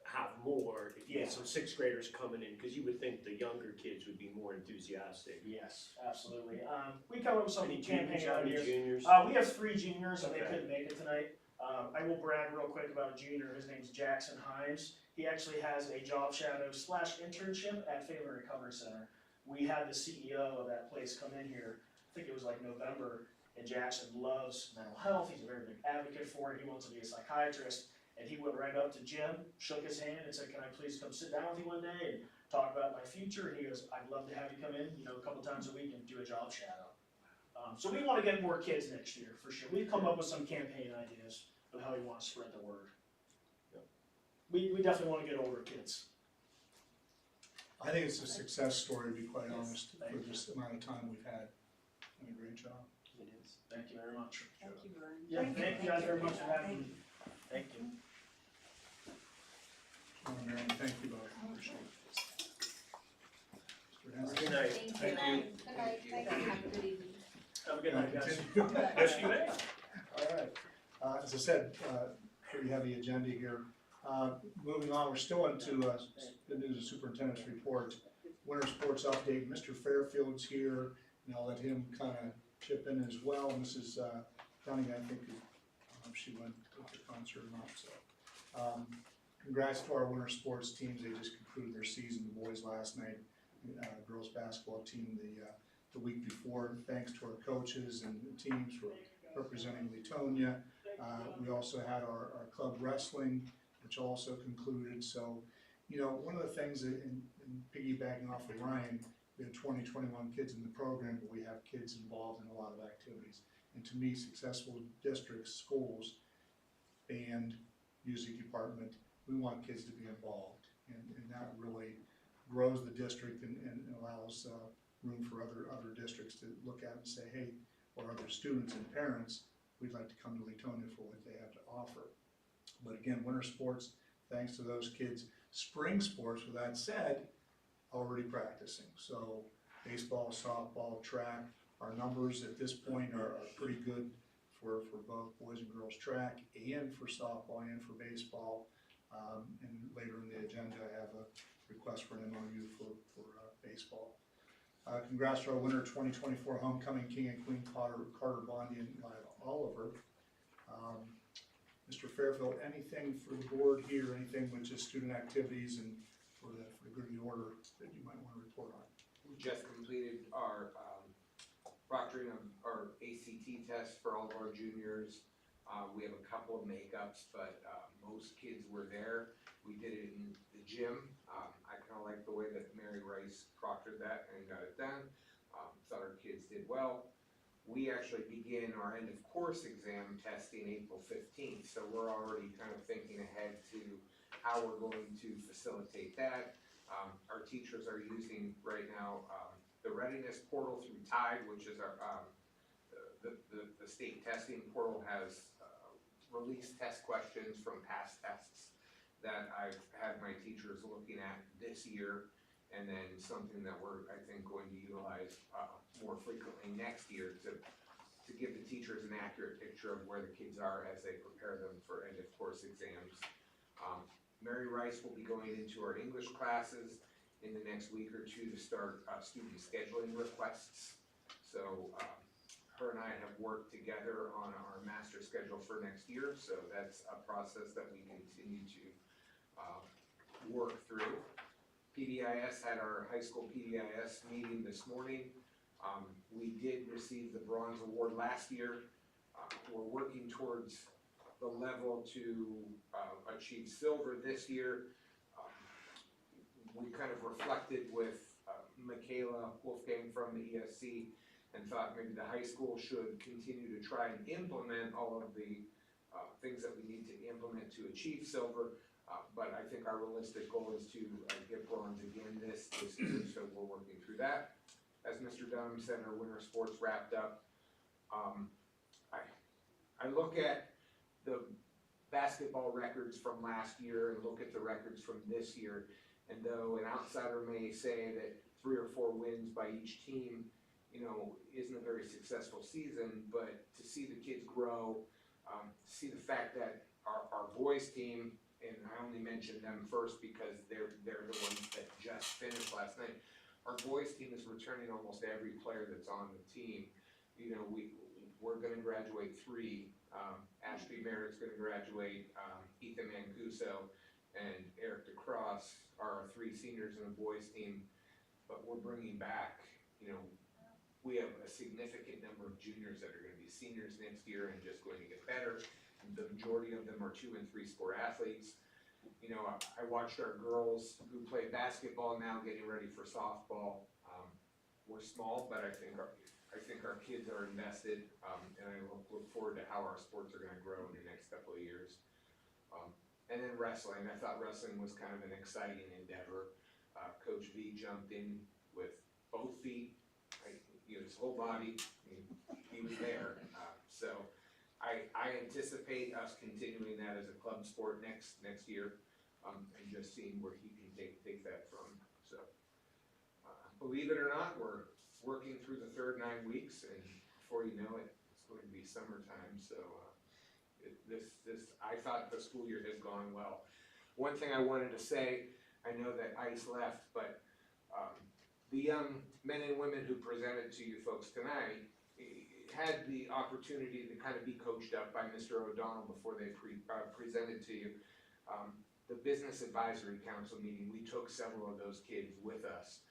have more if you Yeah. get some sixth graders coming in, cause you would think the younger kids would be more enthusiastic. Yes, absolutely. We come up with some Any campaign juniors, how many ideas. juniors? We have 3 juniors and they Okay. couldn't make it tonight. I will brag real quick about a junior, his name's Jackson Hines. He actually has a job shadow / internship at Family Recovery Center. We had the CEO of that place come in here, I think it was like November, and Jackson loves mental health, he's a very big advocate for it, he wants to be a psychiatrist. And he went right up to Jim, shook his hand and said, can I please come sit down with you one day and talk about my future? And he goes, I'd love to have you come in, a couple times a week and do a job shadow. So we wanna get more kids next year, for sure. We've come up with some campaign ideas of how we wanna spread the word. We definitely wanna get older kids. I think it's a success story, to be quite Yes, honest, thank for you. this amount of time we've had. Done a great job. It is. Thank you very much. Thank you, Brian. Yeah, thank you guys very much for having me. Thank you. Marion, thank you both, appreciate it. Mr. Henry? Good night. Thank you. Good night, thank you, have a good evening. Have a good night, guys. Continue. Yes, you may. All right, as I said, pretty heavy agenda here. Moving on, we're still into, good news, the superintendent's report. Winter sports update, Mr. Fairfield's here, and I'll let him kind of chip in as well. Mrs. Dunning, I think, I don't know if she went to the concert or not, so. Congrats to our winter sports teams, they just concluded their season, the boys last night, girls basketball team the week before. Thanks to our coaches and the teams for representing Leetonia. We also had our club wrestling, which also concluded. So, one of the things that, in piggybacking off of Ryan, we have 21 kids in the program, but we have kids involved in a lot of activities. And to me, successful districts, schools, band, music department, we want kids to be involved. And that really grows the district and allows room for other districts to look at and say, hey, or other students and parents, we'd like to come to Leetonia for what they have to offer. But again, winter sports, thanks to those kids. Spring sports, with that said, already practicing. So baseball, softball, track, our numbers at this point are pretty good for both boys and girls track and for softball and for baseball. And later in the agenda, I have a request for an MOU for baseball. Congrats to our winner 2024 homecoming king and queen, Carter Bondi and Lila Oliver. Mr. Fairfield, anything for the board here, anything with just student activities and for the good of the order that you might want to report on? We just completed our proctoring of our ACT test for all of our juniors. We have a couple of makeups, but most kids were there. We did it in the gym. I kind of like the way that Mary Rice proctored that and got it done. we actually begin our end of course exam testing April 15th. So we're already kind of thinking ahead to how we're going to facilitate that. Our teachers are using right now the readiness portal through Tide, which is our the state testing portal has released test questions from past tests that I've had my teachers looking at this year, and then something that we're, I think, going to utilize more frequently next year to give the teachers an accurate picture of where the kids are as they prepare them for end of course exams. Mary Rice will be going into our English classes in the next week or two to start student scheduling requests. So her and I have worked together on our master schedule for next year, so that's a process that we continue to work through. PBIS had our high school PBIS meeting this morning. We did receive the bronze award last year. We're working towards the level to achieve silver this year. We kind of reflected with Michaela Wolfgang from the ESC and thought maybe the high school should continue to try and implement all of the things that we need to implement to achieve silver. But I think our realistic goal is to get bronze again this year, so we're working through that. As Mr. Dunham said, our winter sports wrapped up. I look at the basketball records from last year and look at the records from this year, and though an outsider may say that 3 or 4 wins by each team, you know, isn't a very successful season, but to see the kids grow, to see the fact that our boys team, and I only mentioned them first because they're the ones that just finished last night. Our boys team is returning almost every player that's on the team. You know, we're gonna graduate 3. Ashby Merritt's gonna graduate, Ethan Mancuso and Eric DeCross are our 3 seniors in the boys team. But we're bringing back, you know, we have a significant number of juniors that are gonna be seniors next year and just going to get better. The majority of them are 2 and 3 sport athletes. You know, I watched our girls who play basketball now getting ready for softball. We're small, but I think our kids are invested, and I look forward to how our sports are gonna grow in the next couple of years. And then wrestling, I thought wrestling was kind of an exciting endeavor. Coach V jumped in with both feet, you know, his whole body, he was there. So I anticipate us continuing that as a club sport next year, and just seeing where he can take that from. So, believe it or not, we're working through the third 9 weeks, and before you know it, it's going to be summertime. So, I thought the school year has gone well. One thing I wanted to say, I know that ICE left, but the young men and women who presented to you folks tonight had the opportunity to kind of be coached up by Mr. O'Donnell before they presented to you. The Business Advisory Council meeting, we took several of those kids with us,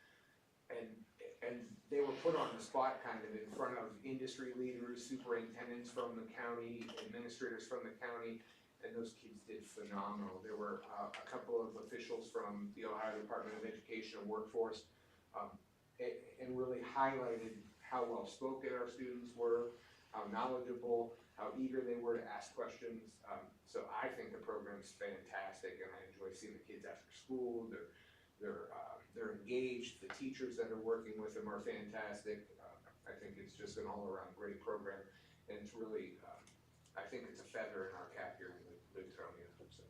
and they were put on the spot kind of in front of industry leaders, superintendents from the county, administrators from the county, and those kids did phenomenal. There were a couple of officials from the Ohio Department of Education and Workforce, and really highlighted how well spoken our students were, how knowledgeable, how eager they were to ask questions. So I think the program's fantastic, and I enjoy seeing the kids after school. They're engaged. The teachers that are working with them are fantastic. I think it's just an all-around great program, and it's really, I think it's a feather in our cap here in Leetonia. So.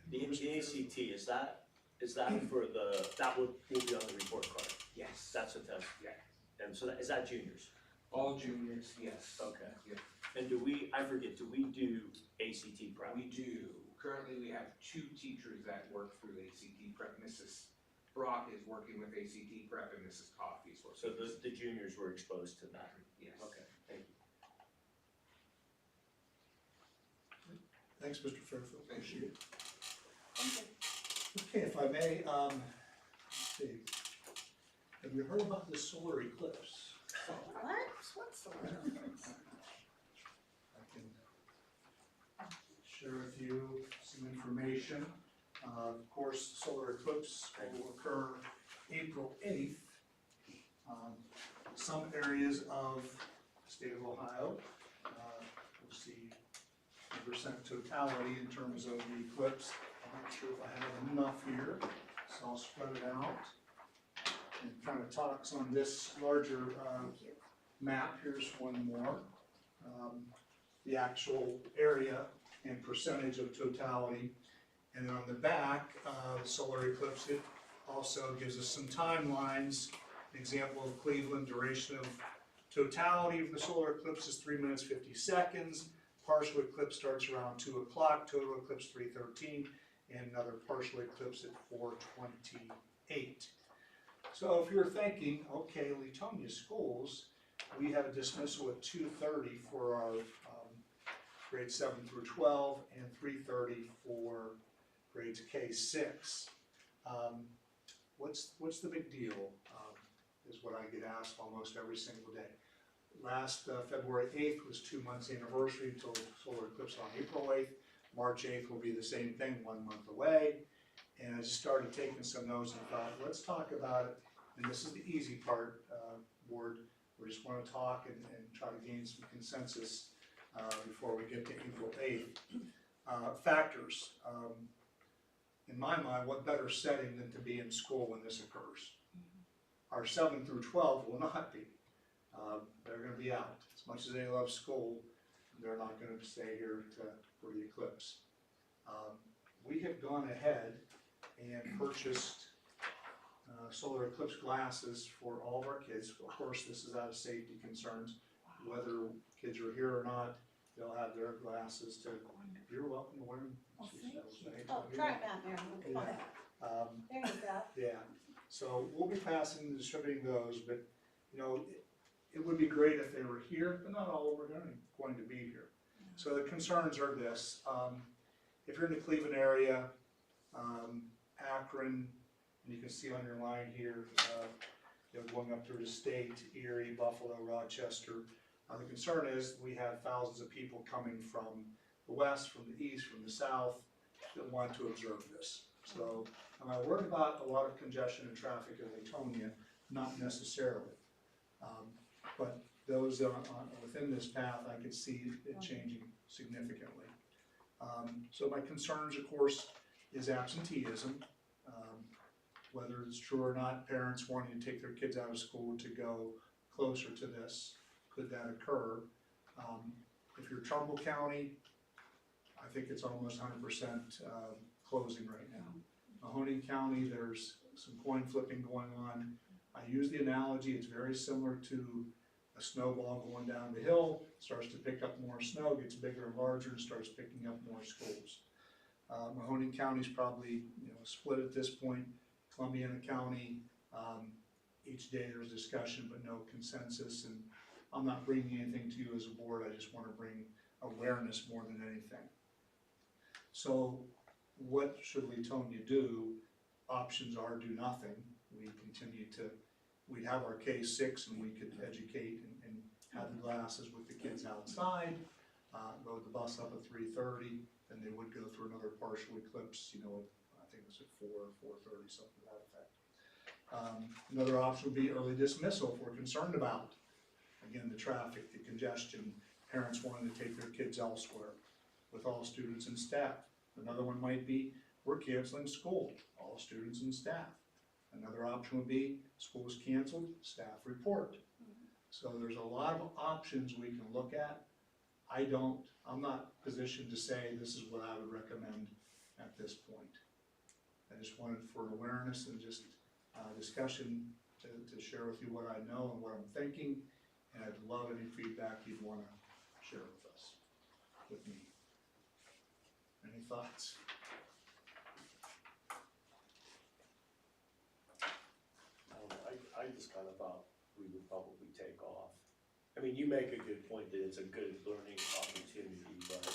The ACT, is that for that will be on the report card? Yes. That's a test? Yeah. And so is that juniors? All juniors, yes. Okay. Yeah. And do we do ACT prep? We do. Currently, we have 2 teachers that work through ACT prep. Mrs. Brock is working with ACT prep, and Mrs. Coffey's working. So the juniors were exposed to that? Yes. Okay, thank you. Thanks, Mr. Fairfield. Thank you. Okay, if I may, let's see. Have you heard about the solar eclipse? What's solar eclipse? I can share with you some information. Of course, solar eclipse will occur April 8th. some areas of the state of Ohio. We'll see the percent totality in terms of the eclipse. I'm not sure if I have enough here, so I'll spread it out. And kind of talks on this larger map. Here's one more. The actual area and percentage of totality. And then on the back, the solar eclipse, it also gives us some timelines. An example of Cleveland, duration of totality of the solar eclipse is 3 minutes 50 seconds. Partial eclipse starts around 2 o'clock, total eclipse 3:13, and another partial eclipse at 4:28. So if you're thinking, okay, Leetonia schools, we have a dismissal at 2:30 for our grades 7 through 12 and 3:30 for grades K-6. What's the big deal, is what I get asked almost every single day. Last February 8th was 2 months anniversary until the solar eclipse on April 8th. March 8th will be the same thing, 1 month away. And I just started taking some notes and thought, let's talk about it. And this is the easy part, board. We just want to talk and try to gain some consensus before we get to April 8th. Factors. In my mind, what better setting than to be in school when this occurs? Our 7 through 12 will not be. They're going to be out. As much as they love school, they're not going to stay here for the eclipse. We have gone ahead and purchased solar eclipse glasses for all of our kids. Of course, this is out of safety concerns. Whether kids are here or not, they'll have their glasses to. You're welcome to wear them. Oh, try it out, Mary. There you go. Yeah. So we'll be passing and distributing those, but you know, it would be great if they were here, but not all of them are going to be here. So the concerns are this: if you're in the Cleveland area, Akron, and you can see on your line here, going up through the state, Erie, Buffalo, Rochester. The concern is we have thousands of people coming from the west, from the east, from the south that want to observe this. So am I worried about a lot of congestion and traffic in Leetonia? Not necessarily. But those within this path, I could see it changing significantly. So my concerns, of course, is absenteeism. Whether it's true or not, parents wanting to take their kids out of school to go closer to this, could that occur? If you're Trumbull County, I think it's almost 100% closing right now. Mahoning County, there's some coin flipping going on. I use the analogy, it's very similar to a snowball going down the hill, starts to pick up more snow, gets bigger and larger, and starts picking up more schools. Mahoning County's probably split at this point. Columbiana County, each day there's discussion but no consensus, and I'm not bringing anything to you as a board, I just want to bring awareness more than anything. So what should Leetonia do? Options are do nothing. We'd have our K-6 and we could educate and have the glasses with the kids outside, load the bus up at 3:30, then they would go through another partial eclipse, I think it was at 4:30, something to that effect. Another option would be early dismissal if we're concerned about, again, the traffic, the congestion, parents wanting to take their kids elsewhere with all students and staff. Another one might be we're canceling school, all students and staff. Another option would be school is canceled, staff report. So there's a lot of options we can look at. I'm not positioned to say this is what I would recommend at this point. I just wanted for awareness and just discussion to share with you what I know and what I'm thinking, and I'd love any feedback you'd want to share with us, with me. Any thoughts? I just kind of thought we would probably take off. I mean, you make a good point that it's a good learning opportunity, but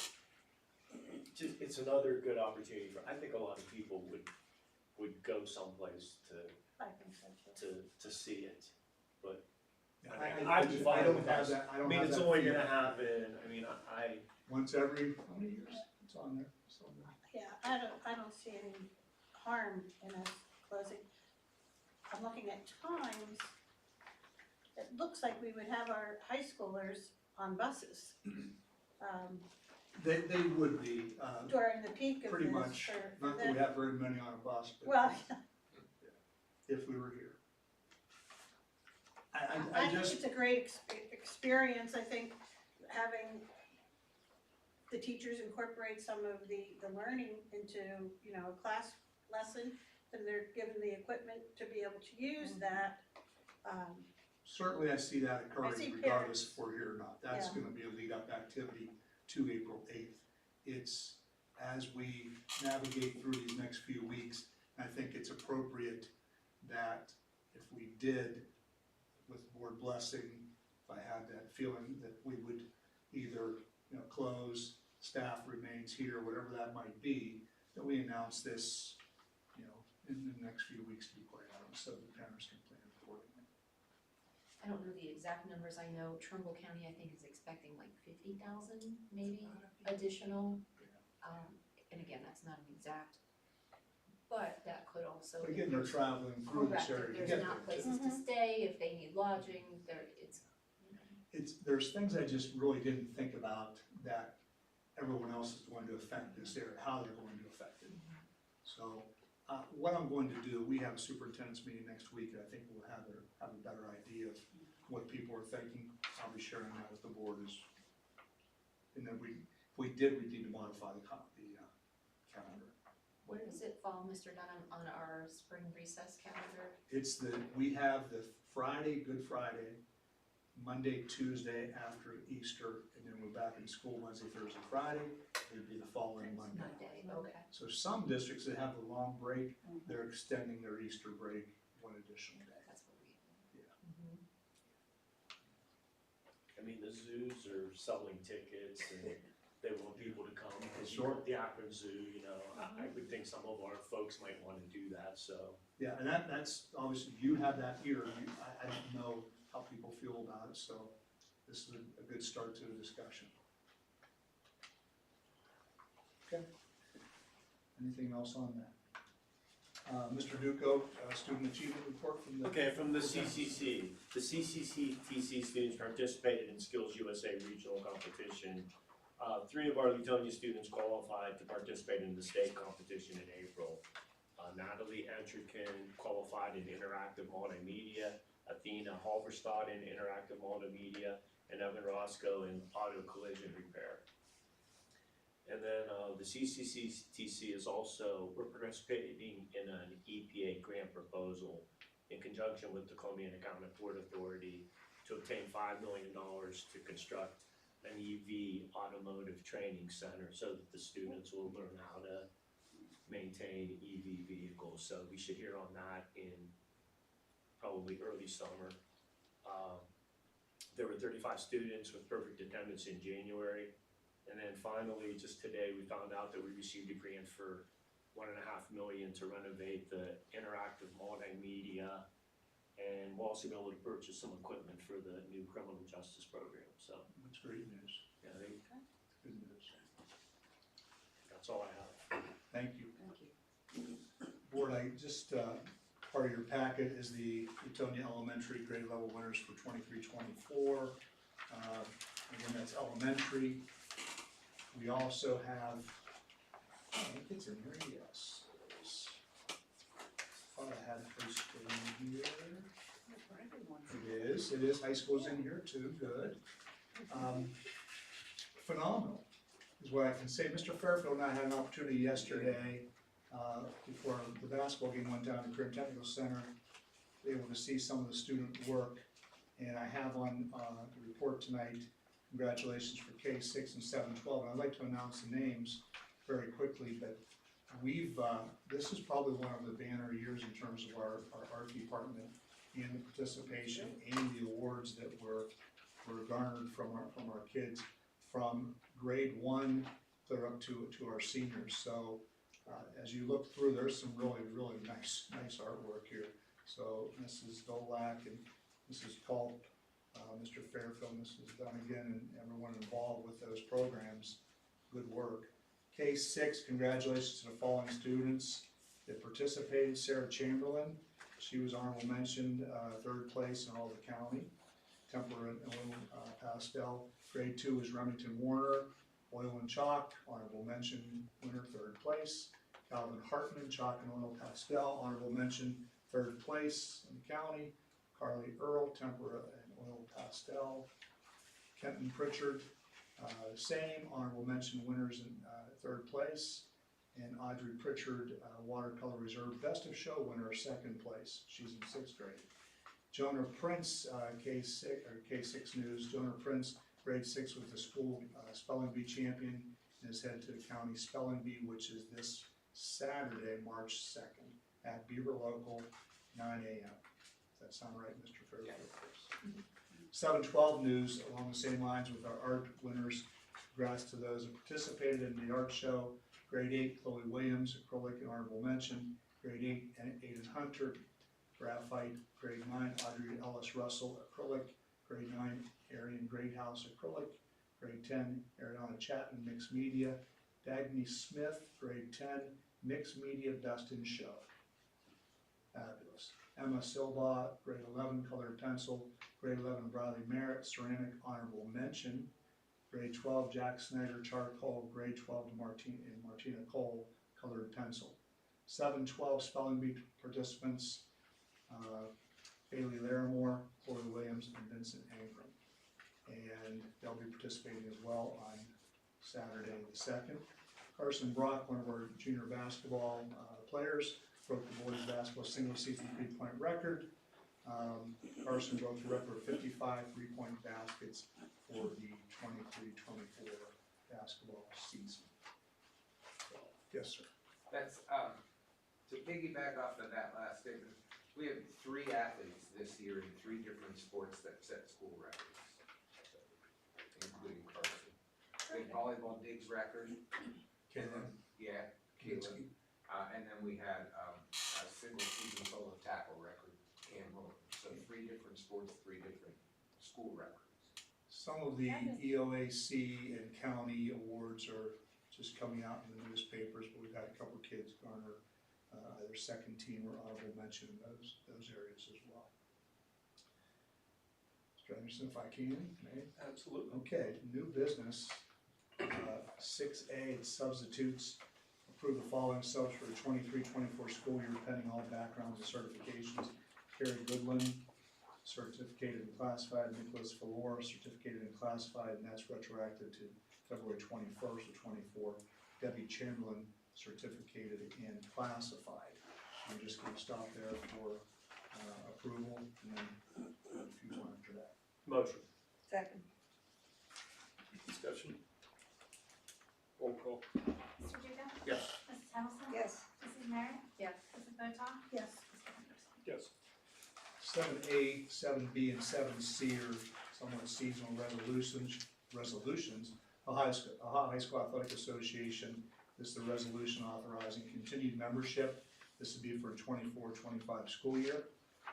it's another good opportunity for, I think a lot of people would go someplace I think so too. to see it, but I don't have that. I mean, it's only gonna happen, I mean, I once every, how many years? It's on there. Yeah, I don't see any harm in us closing. I'm looking at times, it looks like we would have our high schoolers on buses. They would be, During the peak of pretty this much, for not that we have very many on a bus, but well, if we were here. I I think just, it's a great experience. I think having the teachers incorporate some of the learning into, you know, a class lesson, then they're given the equipment to be able to use that. certainly I see that occurring see regardless parents. if we're here or not. That's Yeah. gonna be a lead-up activity to April 8th. It's, as we navigate through these next few weeks, I think it's appropriate that if we did, with board blessing, if I had that feeling that we would either, you know, close, staff remains here, whatever that might be, that we announce this, you know, in the next few weeks, to be quite honest, so the parents can plan accordingly. I don't know the exact numbers, I know Trumbull County, I think, is expecting like 50,000 maybe additional. And again, that's not an exact, but that could also. But again, they're traveling through this Correct, area if to there's get not there. places to stay, if they need lodging, There's things I just really didn't think about that everyone else is going to affect this area, how they're going to affect it. So, what I'm going to do, we have a superintendent's meeting next week, and I think we'll have a better idea of what people are thinking. I'll be sharing that with the board as, and then if we need to modify the calendar. where does it fall, Mr. Dunham, on our spring recess calendar? We have the Friday, Good Friday, Monday, Tuesday after Easter, and then we're back in school Wednesday, Thursday, Friday. It'd be the following Monday. Okay. So some districts that have a long break, they're extending their Easter break one additional day. That's what we. I mean, the zoos are selling tickets and they want people to come, because Sure. the Akron Zoo, you know, I would think some of our folks might wanna do that, so. Yeah, and that's, obviously, you have that here, I don't know how people feel about it, so this is a good start to the discussion. Okay. Anything else on that? Mr. Duco, student achievement report from the. Okay, from the CCC. The CCC-TC students participated in Skills USA regional competition. 3 of our Leetonia students qualified to participate in the state competition in April. Natalie Entrican qualified in interactive multimedia, Athena Halverstad in interactive multimedia, and Evan Roscoe in auto collision repair. And then the CCC-TC is also, we're participating in an EPA grant proposal in conjunction with the Columbiana County Port Authority to obtain $5 million to construct an EV automotive training center so that the students will learn how to maintain EV vehicles. So we should hear on that in probably early summer. There were 35 students with perfect attendance in January. And then finally, just today, we found out that we received a grant for $1.5 million to renovate the interactive multimedia. And we'll also be able to purchase some equipment for the new criminal justice program, so. That's great news. Yeah, Good news. that's all I have. Thank you. Board, I just, part of your packet is the Leetonia Elementary grade level winners for 23-24. Again, that's elementary. We also have, I think it's in here, yes. Thought I had high school in here. It is, high school's in here too, good. Phenomenal is what I can say. Mr. Fairfield and I had an opportunity yesterday, before the basketball game went down to Career Technical Center, able to see some of the student work. And I have on the report tonight, congratulations for K6 and 7-12. And I'd like to announce the names very quickly, but this is probably one of the banner years in terms of our art department and the participation and the awards that were garnered from our kids from grade 1 clear up to our seniors. So as you look through, there's some really nice artwork here. So Mrs. Dolak and Mrs. Culp, Mr. Fairfield, Mrs. Dunnigan, and everyone involved with those programs, good work. K6, congratulations to the following students that participated. Sarah Chamberlain, she was honorable mentioned, 3rd place in all the county. tempera and oil pastel. Grade 2 is Remington Warner, oil and chalk, honorable mention, winner, 3rd place. Calvin Hartman, chalk and oil pastel, honorable mention, 3rd place in the county. Carly Earl, tempera and oil pastel. Kenton Pritchard, same, honorable mention winners in 3rd place. And Audrey Pritchard, watercolor reserve, best of show winner, 2nd place. She's in 6th grade. Jonah Prince, K6 News. Jonah Prince, grade 6, was the school spelling bee champion and is headed to the county spelling bee, which is this Saturday, March 2nd, at Beaver Local, 9 a.m. Does that sound right, Mr. Fairfield? Yes. 712 News, along the same lines with our art winners. Congrats to those who participated in the art show. Grade 8, Chloe Williams, acrylic and honorable mention. Grade 8, Aiden Hunter, graphite. Grade 9, Audrey Ellis Russell, acrylic. Grade 9, Arian Greathouse, acrylic. Grade 10, Ariana Chapman, mixed media. Dagny Smith, grade 10, mixed media, best in show. Fabulous. Emma Silva, grade 11, colored pencil. Grade 11, Bradley Merritt, ceramic, honorable mention. Grade 12, Jack Snyder, charcoal. Grade 12, Martina Cole, colored pencil. 712 spelling bee participants, Bailey Larimore, Corey Williams, and Vincent Ankrum. And they'll be participating as well on Saturday the 2nd. Carson Brock, one of our junior basketball players, broke the boys basketball single season 3-point record. Carson broke the record of 55 3-point baskets for the 23-24 basketball season. So, yes, sir. That's, to piggyback off of that last statement, we have 3 athletes this year in 3 different sports that set school records, including Carson. We had volleyball digs record. Caitlin. Yeah, Caitlin. And then we had a single season solo tackle record, Cam Moore. So 3 different sports, 3 different school records. Some of the EOAC and county awards are just coming out in the newspapers, but we've had a couple kids garner either 2nd team or honorable mention in those areas as well. Mr. Anderson, if I can, may? Absolutely. Okay, new business, 6A, substitutes. Approve the following subs for the 23-24 school year pending all backgrounds and certifications. Carrie Goodland, certificated and classified. Nicholas Valor, certificated and classified, and that's retroactive to February 21st of 24. Debbie Chamberlain, certificated and classified. I'm just going to stop there for approval, and then if you want after that. Motion. Second. Discussion. Roll call. Mr. Duda? Yes. Mrs. Hamilton? Yes. Mrs. Merritt? Yes. Mrs. Boton? Yes. Mr. Henderson? Yes. 7A, 7B, and 7C are somewhat seasonal resolutions. Ohio High School Athletic Association, this is the resolution authorizing continued membership. This would be for 24-25 school year.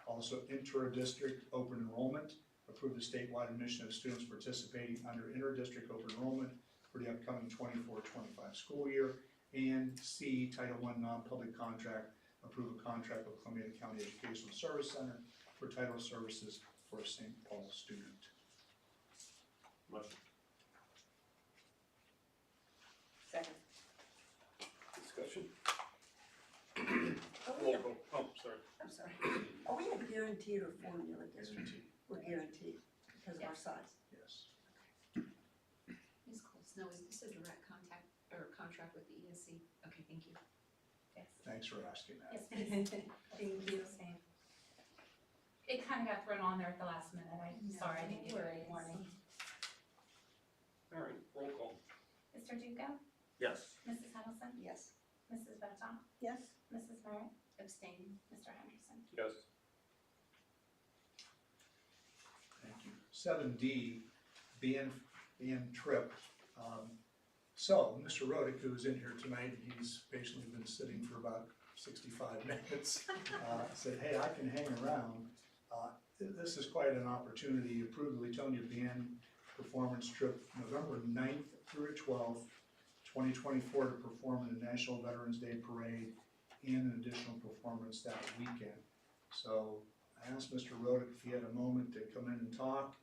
Also, intra-district open enrollment. Approve the statewide admission of students participating under inter-district open enrollment for the upcoming 24-25 school year. And C, Title I non-public contract. Approve a contract with Columbia County Educational Service Center for title services for a St. Paul student. Motion. Second. Discussion. Are we, Roll call. Oh, sorry. I'm sorry. Are we a guaranteed or formula district? We're guaranteed because of our size. Yes. Ms. Cole Snow, is this a direct contact or contract with the ESC? Okay, thank you. Yes. Thanks for asking that. Yes, please. Thank you. Same. It kind of got thrown on there at the last minute. I'm sorry, I didn't get it ready morning. All right, roll call. Mr. Duca? Yes. Mrs. Hamilton? Yes. Mrs. Boton? Yes. Mrs. Merritt? Abstain. Mr. Henderson? Yes. Thank you. 7D, BN trip. So, Mr. Rodick, who's in here tonight, he's basically been sitting for about 65 minutes, said, hey, I can hang around. This is quite an opportunity. Approved the Leetonia BN performance trip November 9th through 12th, 2024 to perform in the National Veterans Day Parade and an additional performance that weekend. So I asked Mr. Rodick if he had a moment to come in and talk.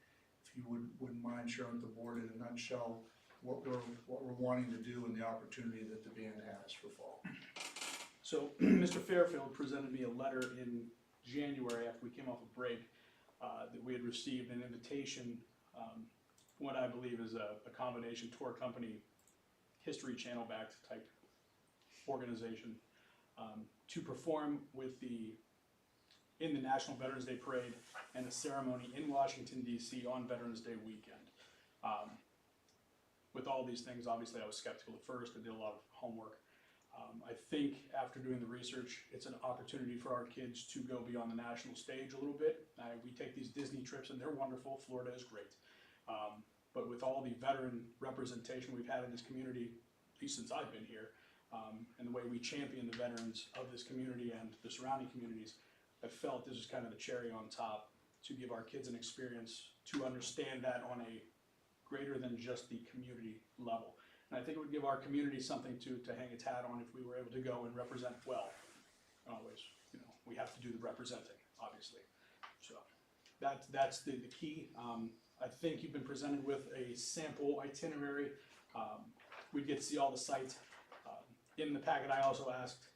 if you wouldn't mind sharing with the board in a nutshell what we're wanting to do and the opportunity that the band has for fall. So Mr. Fairfield presented me a letter in January after we came off a break that we had received an invitation from what I believe is a combination tour company, History Channel backed type organization to perform in the National Veterans Day Parade and a ceremony in Washington DC on Veterans Day weekend. With all these things, obviously I was skeptical at first. I did a lot of homework. I think after doing the research, it's an opportunity for our kids to go beyond the national stage a little bit. We take these Disney trips and they're wonderful. Florida is great. But with all the veteran representation we've had in this community, at least since I've been here, and the way we champion the veterans of this community and the surrounding communities, I felt this was kind of the cherry on top to give our kids an experience to understand that on a greater than just the community level. And I think it would give our community something to hang its hat on if we were able to go and represent well. Always, we have to do the representing, obviously. So that's the key. I think you've been presented with a sample itinerary. We get to see all the sites. In the packet, I also asked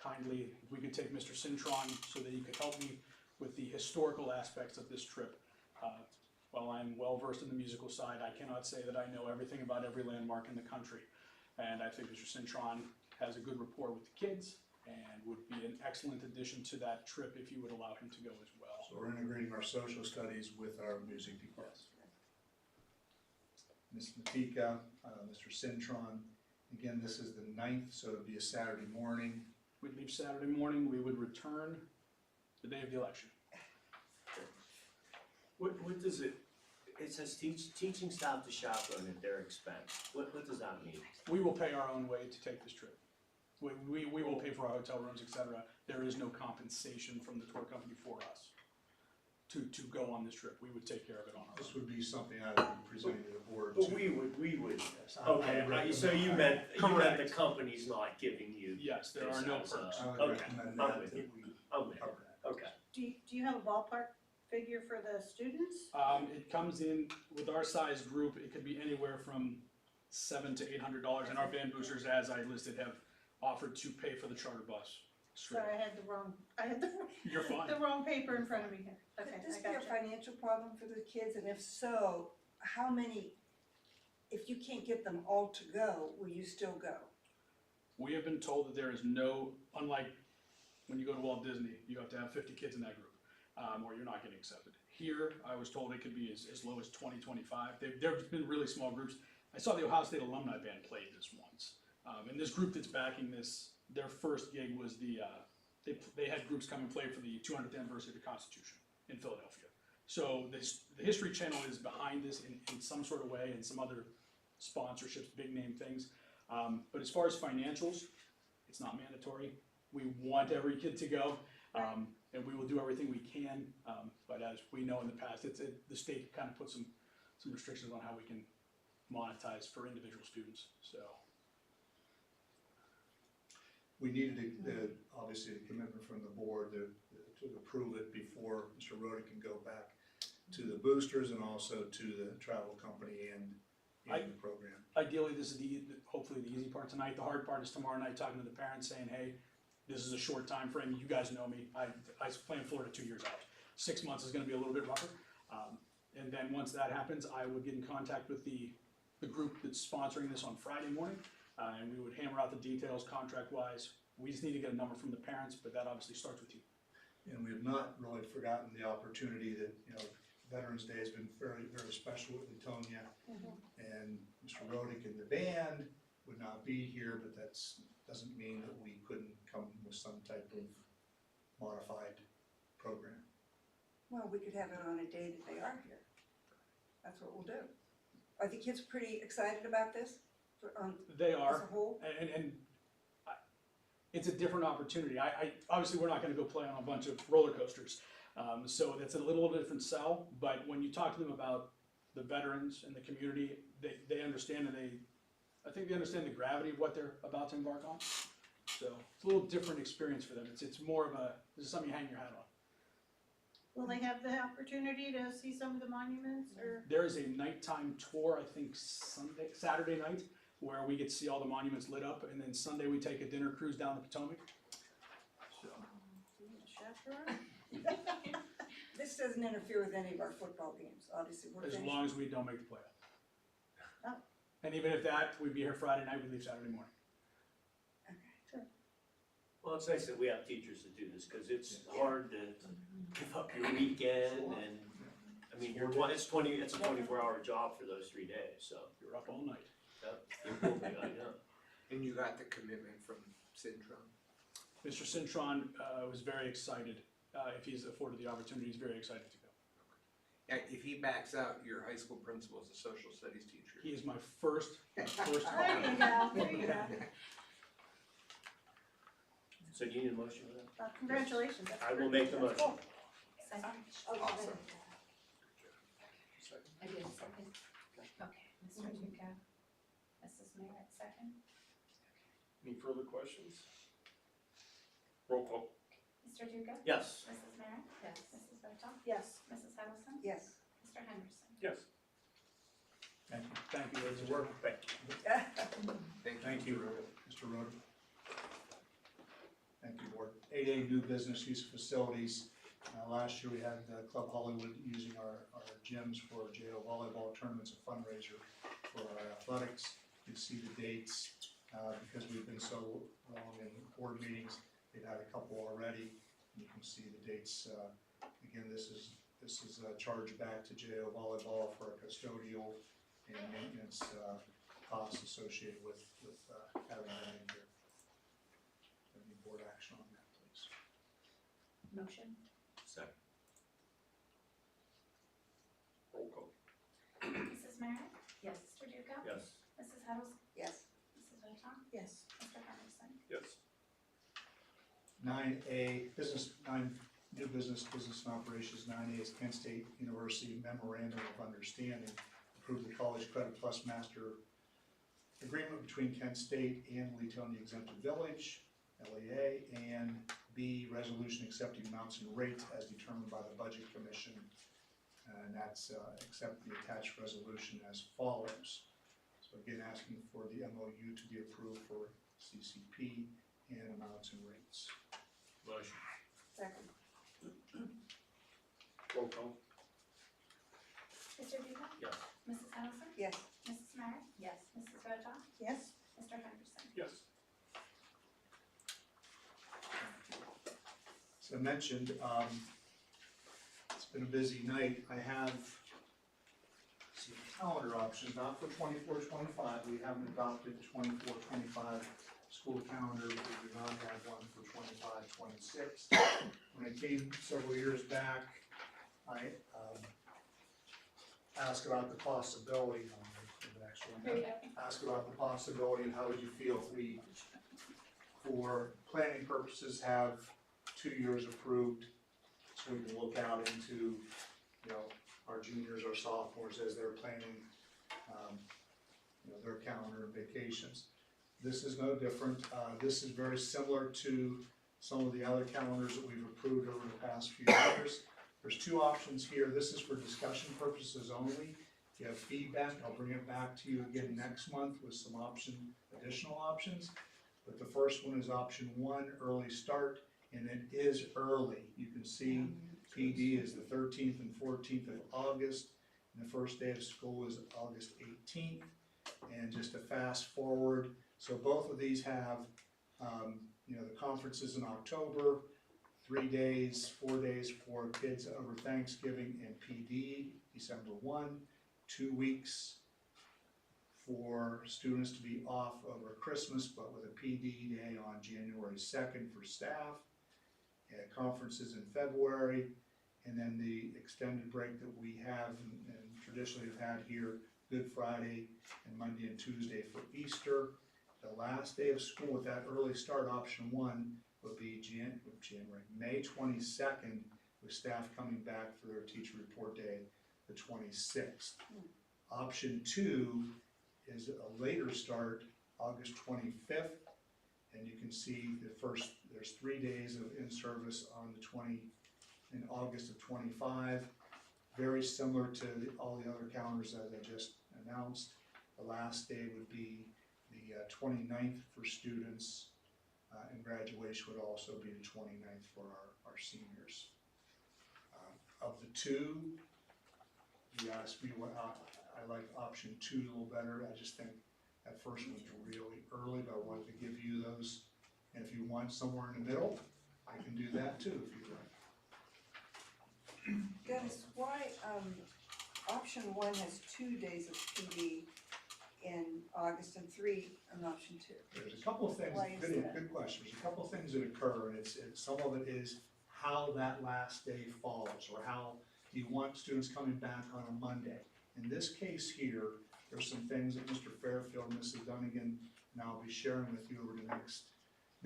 kindly if we could take Mr. Cintron so that he could help me with the historical aspects of this trip. While I'm well versed in the musical side, I cannot say that I know everything about every landmark in the country. And I think Mr. Cintron has a good rapport with the kids and would be an excellent addition to that trip if you would allow him to go as well. So we're integrating our social studies with our music department. Ms. Matika, Mr. Cintron, again, this is the 9th, so it'd be a Saturday morning. We'd leave Saturday morning, we would return the day of the election. What does it says teaching staff to chaperone at their expense. What does that mean? We will pay our own way to take this trip. We will pay for our hotel rooms, etc. There is no compensation from the tour company for us to go on this trip. We would take care of it on our own. This would be something I would be presenting to the board. But we would. Okay, so you meant the company's not giving you. Yes, there are no perks. Okay, I'm with you. Okay. Do you have a ballpark figure for the students? It comes in, with our size group, it could be anywhere from $700 to $800, and our band boosters, as I listed, have offered to pay for the charter bus. Sorry, I had You're fine. the wrong paper in front of me here. Okay, Could this I be a got you. financial problem for the kids, and if so, how many, if you can't get them all to go, will you still go? We have been told that there is no, unlike when you go to Walt Disney, you have to have 50 kids in that group, or you're not getting accepted. Here, I was told it could be as low as 20, 25. There've been really small groups. I saw the Ohio State Alumni Band played this once. And this group that's backing this, their first gig was they had groups come and play for the 200th anniversary of the Constitution in Philadelphia. So the History Channel is behind this in some sort of way, and some other sponsorships, big name things. But as far as financials, it's not mandatory. We want every kid to go, and we will do everything we can. But as we know in the past, the state kind of put some restrictions on how we can monetize for individual students. So we needed obviously a commitment from the board to approve it before Mr. Rhoda can go back to the boosters and also to the travel company and the program. Ideally, this is hopefully the easy part tonight. The hard part is tomorrow night talking to the parents saying, hey, this is a short time frame. You guys know me. I play in Florida 2 years out. 6 months is going to be a little bit rougher. And then once that happens, I would get in contact with the group that's sponsoring this on Friday morning. And we would hammer out the details contract-wise. We just need to get a number from the parents, but that obviously starts with you. And we have not really forgotten the opportunity that, Veterans Day has been very, very special with Leetonia. And Mr. Rodick and the band would not be here, but that doesn't mean that we couldn't come with some type of modified program. Well, we could have it on a day that they are here. That's what we'll do. Are the kids pretty excited about this? They are, as a whole? and it's a different opportunity. Obviously we're not going to go play on a bunch of roller coasters, so that's a little different sell. But when you talk to them about the veterans and the community, they understand, and I think they understand the gravity of what they're about to embark on. So it's a little different experience for them. It's more of this is something you hang your hat on. Will they have the opportunity to see some of the monuments or? There is a nighttime tour, I think Saturday night, where we get to see all the monuments lit up, and then Sunday we take a dinner cruise down the Potomac. So, Chaperone? This doesn't interfere with any of our football games, obviously, we're as finished. long as we don't make the playoff. Oh. And even if that, we'd be here Friday night, we leave Saturday morning. Well, it's nice that we have teachers that do this, cause it's hard to give up your weekend and, I mean, it's a 24-hour job for those 3 days, so. You're up all night. Yep, it will be, I know. And you got the commitment from Cintron? Mr. Cintron was very excited. If he's afforded the opportunity, he's very excited to go. Yeah, if he backs out, your high school principal is a social studies teacher. He is my first. There you go, there you go. So do you need a motion for that? Congratulations. That's I will great. make the That's motion. cool. Second. Oh, Awesome. I did a second. Okay, Mr. Duca, Mrs. Merritt, second. Any further questions? Roll call. Mr. Duca? Yes. Mrs. Merritt? Yes. Mrs. Botoff? Yes. Mrs. Huddleston? Yes. Mr. Henderson? Yes. Thank you, ladies and gentlemen. Thank you. Thank you, Mr. Roder. Thank you, Board. 8A, new business use of facilities. Last year we had Club Hollywood using our gyms for JO volleyball tournaments, a fundraiser for our athletics. You see the dates, because we've been so long in board meetings, they've had a couple already. You can see the dates. Again, this is a charge back to JO volleyball for a custodial and maintenance costs associated with having them in here. Any board action on that, please? Motion? Second. Roll call. Mrs. Merritt? Yes. Mr. Duca? Yes. Mrs. Huddleston? Yes. Mrs. Botoff? Yes. Mr. Henderson? Yes. 9A, new business and operations. 9A is Kent State University Memorandum of Understanding. Approve the College Credit Plus Master Agreement between Kent State and Leetonia Exempted Village, LEA, and B, resolution accepting amounts and rates as determined by the Budget Commission. And that's accept the attached resolution as follows. So again, asking for the MOU to be approved for CCP and amounts and rates. Motion. Second. Roll call. Mr. Duca? Yes. Mrs. Huddleston? Yes. Mrs. Merritt? Yes. Mrs. Botoff? Yes. Mr. Henderson? Yes. As I mentioned, it's been a busy night. I have some calendar options, not for 24-25. We haven't adopted 24-25 school calendar. We do not have one for 25-26. When I came several years back, I asked about the possibility, ask about the possibility, how would you feel if we, for planning purposes, have 2 years approved, so we can look out into, our juniors, our sophomores, as they're planning, their calendar and vacations. This is no different. This is very similar to some of the other calendars that we've approved over the past few years. There's 2 options here. This is for discussion purposes only. If you have feedback, I'll bring it back to you again next month with some additional options. But the first one is option 1, early start, and it is early. You can see PD is the 13th and 14th of August, and the first day of school is August 18th. And just to fast forward, so both of these have, the conferences in October, 3 days, 4 days for kids over Thanksgiving, and PD, December 1, 2 weeks for students to be off over Christmas, but with a PD day on January 2nd for staff, and conferences in February, and then the extended break that we have and traditionally have had here, Good Friday and Monday and Tuesday for Easter. The last day of school with that early start, option 1, would be May 22nd, with staff coming back for their teacher report day, the 26th. Option 2 is a later start, August 25th, and you can see there's 3 days of in-service on the in August of '25. Very similar to all the other calendars that I just announced. The last day would be the 29th for students, and graduation would also be the 29th for our seniors. Of the two, you asked me what I like option 2 a little better. I just think that first one's really early, but I wanted to give you those. And if you want somewhere in the middle, I can do that too if you'd like. Dennis, why, option 1 has 2 days of PD in August and 3 on option 2? There's a couple of things, Why is that? good question. There's a couple of things that occur, and some of it is how that last day falls, or how do you want students coming back on a Monday. In this case here, there's some things that Mr. Fairfield and Mrs. Dunnigan and I'll be sharing with you over the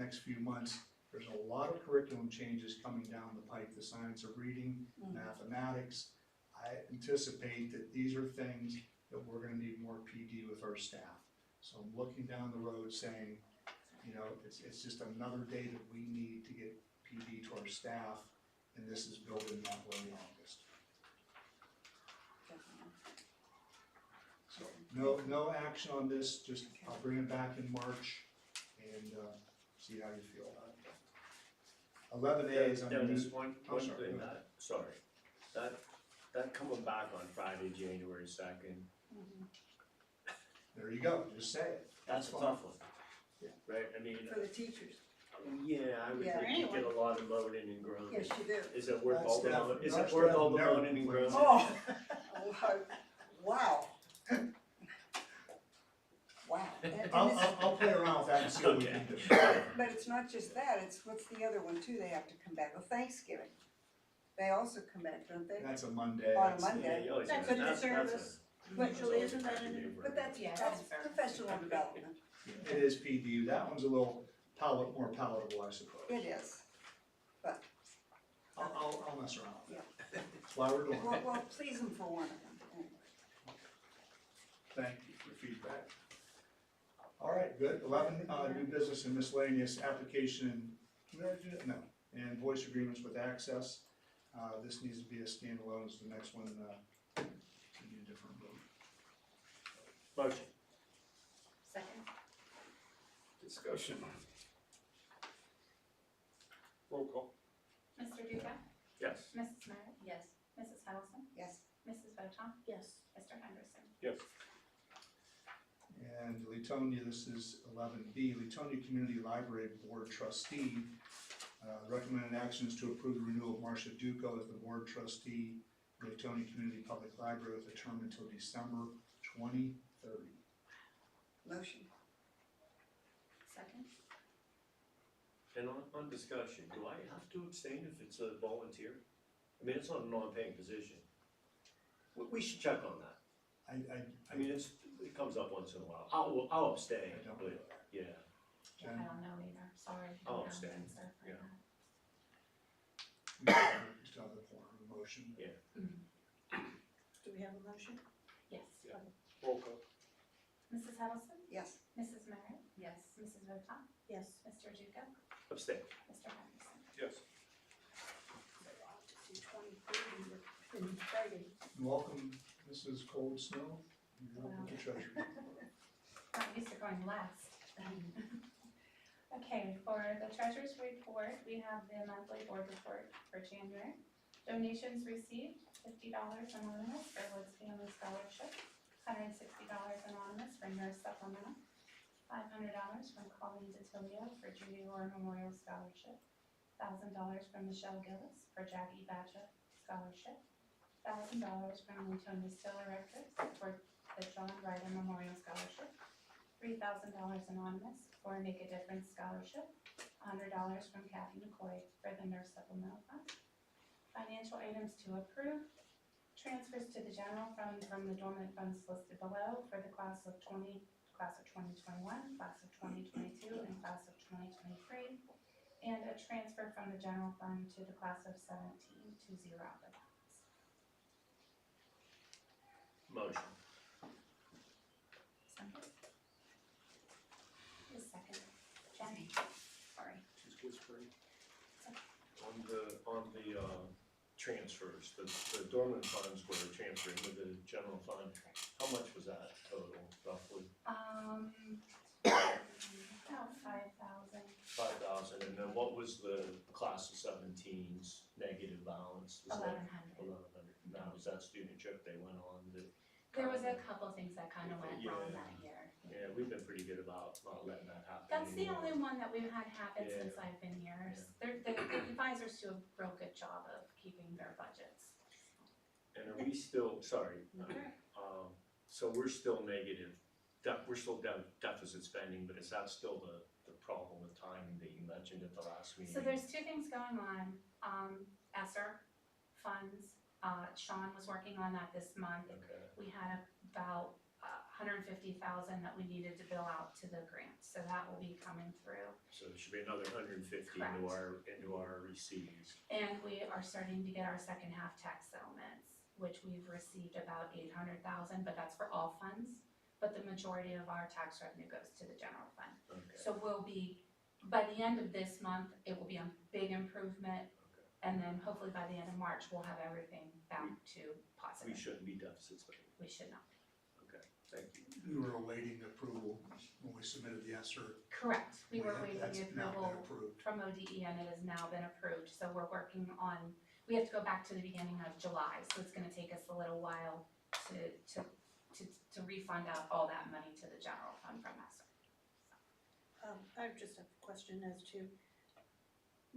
next few months. There's a lot of curriculum changes coming down the pike, the science of reading, mathematics. I anticipate that these are things that we're gonna need more PD with our staff. So I'm looking down the road saying, you know, it's just another day that we need to get PD to our staff, and this is built in that way in August. So no action on this, just I'll bring it back in March and see how you feel about it. 11A is on the Dennis, new. one I'm sorry, thing, go ahead. that coming back on Friday, January 2nd, There you go, just say it. that's a fine. tough one. Yeah. Right, I mean, For the teachers. yeah, I would Yeah. think you get a lot of moaning and groaning. Yes, you do. Is it worth That all the, staff- is our it worth staff all the never moaning and complains. groaning? Oh, wow. Wow. And I'll play around with that and see what we can do. But it's not just that, it's what's the other one too, they have to come back, well, Thanksgiving. They also come back, don't they? That's a Monday. On a that's- Monday. Yeah, yeah, That's a that's service. But Julie, isn't that an, But that's professional development. It is PD, that one's a little more palatable, I suppose. It is. I'll mess around with Yeah. that. That's why we're doing it. Well, please them for one of them, anyway. Thank you for feedback. All right, good. 11, new business and miscellaneous application, and voice agreements with Access. This needs to be a standalone, as the next one, we need a different vote. Motion. Second? Discussion. Roll call. Mr. Duca? Yes. Mrs. Merritt? Yes. Mrs. Harrelson? Yes. Mrs. Boton? yes. Mr. Henderson? Yes. And Leetonia, this is 11B, Leetonia Community Library Board Trustee. The recommended action is to approve the renewal of Marcia Duco as the Board Trustee of Leetonia Community Public Library with a term until December 2030. Motion. Second? And on discussion, do I have to abstain if it's a volunteer? I mean, it's not a non-paying position. We should check on that. I mean, it comes up once in a while. I'll abstain, I don't but, know that. yeah. I don't know either, sorry. I I'll don't have an abstain, answer for yeah. that. Just have the form of motion. Yeah. Do we have a motion? Yes. Yeah. Roll call. Mrs. Harrelson? Yes. Mrs. Merritt? Yes. Mrs. Boton? Yes. Mr. Duca? Abstain. Mr. Henderson? Yes. To see 23, we're excited. Welcome, Mrs. Cold Snow. You're welcome to treasury. I'm used to going last. Okay, for the treasurer's report, we have the monthly board report for January. Donations received, $50 anonymous for Woods Family Scholarship, $160 anonymous for Nurse Supplemental, $500 from Colleen DeTilio for Judy Orr Memorial Scholarship, $1,000 from Michelle Gillis for Jackie Batcha Scholarship, $1,000 from Leetonia Still Erectors for the John Ryder Memorial Scholarship, $3,000 anonymous for Make a Difference Scholarship, $100 from Kathy McCoy for the Nurse Supplemental Fund. Financial items to approve, transfers to the general fund from the dormant funds listed below for the class of 2021, class of 2022, and class of 2023, and a transfer from the general fund to the class of 17 to zero out the balance. Motion. Second. The second. Jenny, sorry. She's whispering. On the transfers, the dormant funds were transferred into the general fund. How much was that total, roughly? About 5,000. 5,000, and then what was the class of 17's negative balance? Was that 1,100. 1,100. Now, was that student trip they went on that? There was a couple things that kind of went wrong that year. Yeah, we've been pretty good about not letting that happen That's the anymore. only one that we've had happen Yeah. since I've been here. The advisors do a real good job of keeping their budgets. And are we still, sorry, so we're still negative, we're still deficit spending, but is that still the problem with timing that you mentioned at the last meeting? So there's two things going on. ESSER funds, Sean was working on that this month. Okay, We had about 150,000 that we needed to bill out to the grant, so that will be coming through. so there should be another 150 into our receipts. And we are starting to get our second half tax settlements, which we've received about 800,000, but that's for all funds. But the majority of our tax revenue goes to the general fund. Okay. So we'll be, by the end of this month, it will be a big improvement. And then hopefully by the end of March, we'll have everything back to We positive. shouldn't be deficit spending. We should not. Okay, thank you. We were awaiting approval when we submitted the ESSER. Correct. We were waiting That's the now been approval approved. from ODE and it has now been approved. So we're working on, we have to go back to the beginning of July. So it's gonna take us a little while to refund out all that money to the general fund from ESSER. I just have a question as to,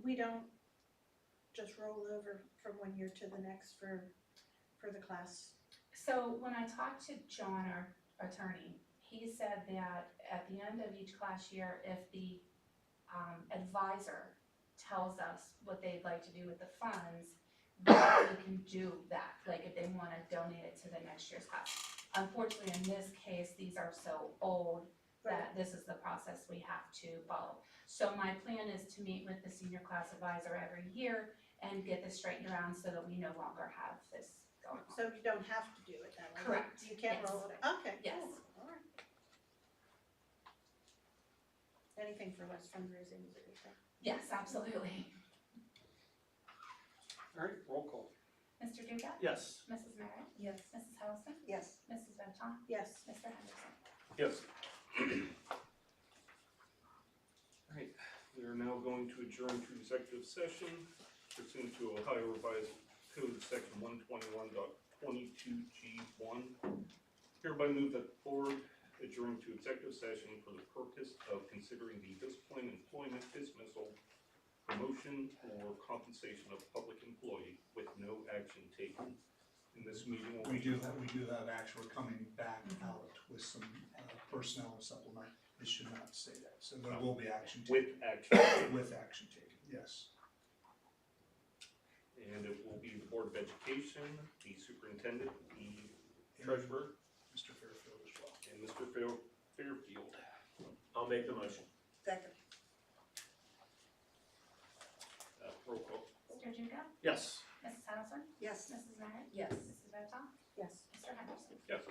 we don't just roll over from one year to the next for the class. So when I talked to John, our attorney, he said that at the end of each class year, if the advisor tells us what they'd like to do with the funds, then we can do that, like if they wanna donate it to the next year's class. Unfortunately, in this case, these are so old that this is the process we have to follow. So my plan is to meet with the senior class advisor every year and get this straightened around so that we no longer have this going on. So you don't have to do it that way? Correct. You can't Yes. roll it, okay, Yes. cool, all right. Anything for less fundraising is a good thing. Yes, absolutely. All right, roll call. Mr. Duca? Yes. Mrs. Merritt? Yes. Mrs. Harrison? Yes. Mrs. Boton? Yes. Mr. Henderson? Yes. Alright, we are now going to adjourn to executive session pursuant to Ohio Revised Code Section 121.22G1. Hereby move that the board adjourn to executive session for the purpose of considering the discipline, employment, dismissal, promotion, or compensation of public employee with no action taken. In this meeting, We do have actually coming back out with some personnel supplement. It should not say that, so there will be action taken. with action. With action taken, yes. And it will be the Board of Education, the superintendent, the treasurer, Mr. Fairfield as well. and Mr. Fairfield. I'll make the motion. Second. Roll call. Mr. Duca? Yes. Mrs. Harrison? Yes. Mrs. Merritt? Yes. Mrs. Boton? Yes. Mr. Henderson? Yes.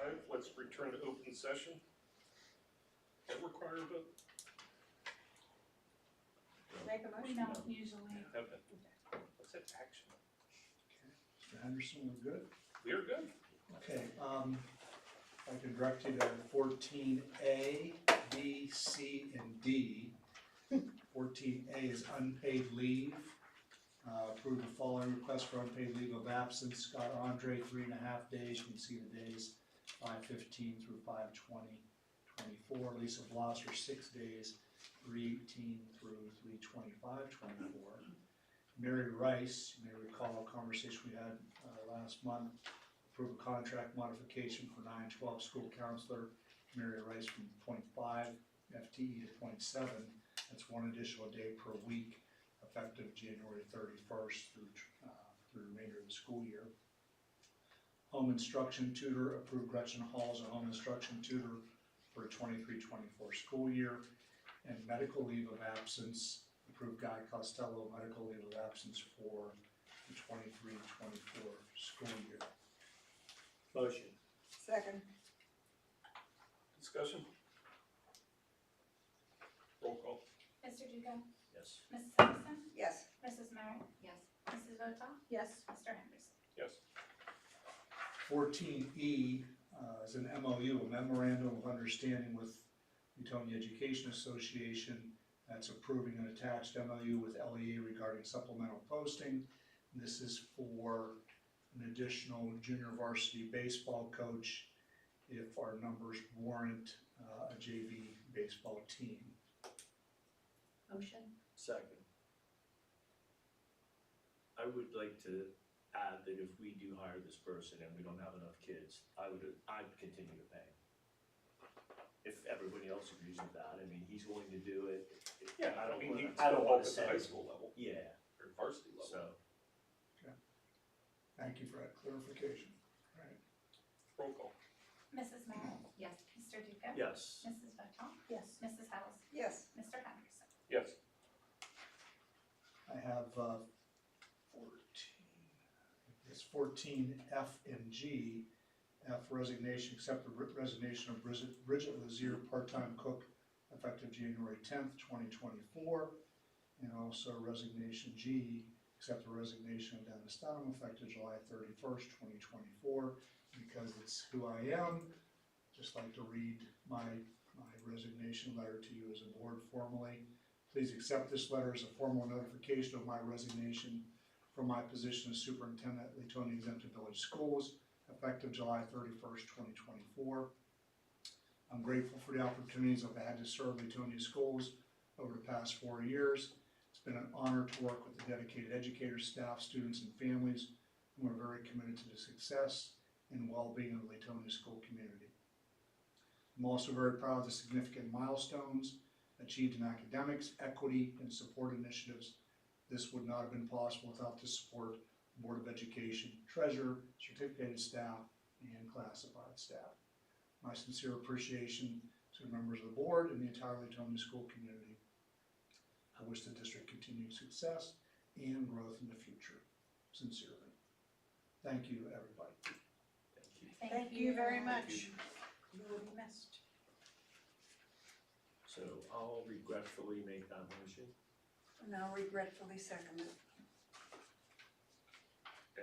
5, let's return to open session. That require a vote? Make a motion. We don't usually. Okay. What's that action? Mr. Henderson, we're good? We are good. Okay, I can direct you to 14A, B, C, and D. 14A is unpaid leave. Approve the following request for unpaid leave of absence. Scott Andre, 3.5 days. You can see the days, 5/15 through 5/20/24. Lisa Blosser, 6 days, 3/18 through 3/25/24. Mary Rice, you may recall a conversation we had last month. Approve a contract modification for 9/12 school counselor Mary Rice from .5 FTE to .7. That's 1 additional day per week, effective January 31st through the remainder of the school year. Home instruction tutor, approved Gretchen Hall as a home instruction tutor for a 23-24 school year. And medical leave of absence, approved Guy Costello medical leave of absence for the 23-24 school year. Motion. Second. Discussion? Roll call. Mr. Duco? Yes. Mrs. Henderson? Yes. Mrs. Merritt? Yes. Mrs. Votak? Yes. Mr. Henderson? Yes. 14E is an MOU, a memorandum of understanding with Leetonia Education Association. That's approving an attached MOU with LEA regarding supplemental posting. This is for an additional junior varsity baseball coach if our numbers warrant a JV baseball team. Motion? Second. I would like to add that if we do hire this person and we don't have enough kids, I'd continue to pay. If everybody else agrees with that, I mean, he's willing to do it. Yeah, I don't mean, wanna- you I don't still wanna work at the say- high school level, Yeah, or varsity level. so, Thank you for that clarification. Roll call. Mrs. Merritt? Yes. Mr. Duco? yes. Mrs. Votak? Yes. Mrs. Hellesfield? Yes. Mr. Henderson? Yes. I have 14F and G. F, resignation, accept the resignation of Bridget Lazier, part-time cook, effective January 10th, 2024. And also resignation G, accept the resignation of Dennis Dunham, effective July 31st, 2024. Because it's who I am, just like to read my resignation letter to you as a board formally. Please accept this letter as a formal notification of my resignation from my position as superintendent at Leetonia Exempted Village Schools, effective July 31st, 2024. I'm grateful for the opportunities I've had to serve Leetonia schools over the past 4 years. It's been an honor to work with the dedicated educators, staff, students, and families who are very committed to the success and well-being of the Leetonia school community. I'm also very proud of the significant milestones achieved in academics, equity, and support initiatives. This would not have been possible without the support of the Board of Education, treasurer, certificated staff, and classified staff. My sincere appreciation to the members of the board and the entire Leetonia school community. I wish the district continued success and growth in the future. Sincerely. Thank you, everybody. Thank you. Thank you very much. You will be missed. So I'll regretfully make that motion, And I'll regretfully second it.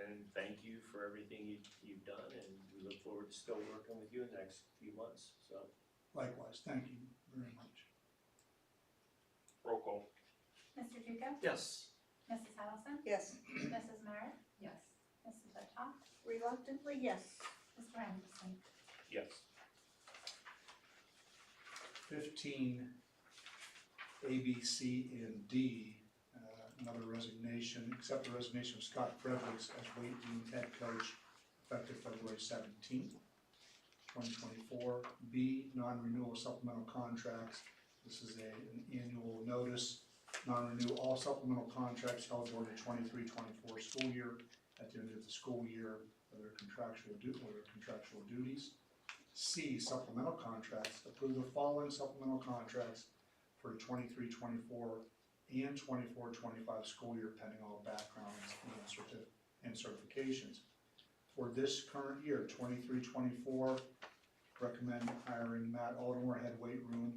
and thank you for everything you've done, and we look forward to still working with you in the next few months, so. Likewise, thank you very much. Roll call. Mr. Duco? Yes. Mrs. Hellesfield? Yes. Mrs. Merritt? Yes. Mrs. Votak? Reluctantly, yes. Mr. Henderson? Yes. 15, A, B, C, and D, another resignation, accept the resignation of Scott Fredericks as weight room head coach, effective February 17th, 2024. B, non-renewal supplemental contracts. This is an annual notice. Non-renew all supplemental contracts held during the 23-24 school year at the end of the school year of their contractual duties. C, supplemental contracts. Approve the following supplemental contracts for the 23-24 and 24-25 school year pending all backgrounds and certifications. For this current year, 23-24, Recommend hiring Matt Aldermore, head weight room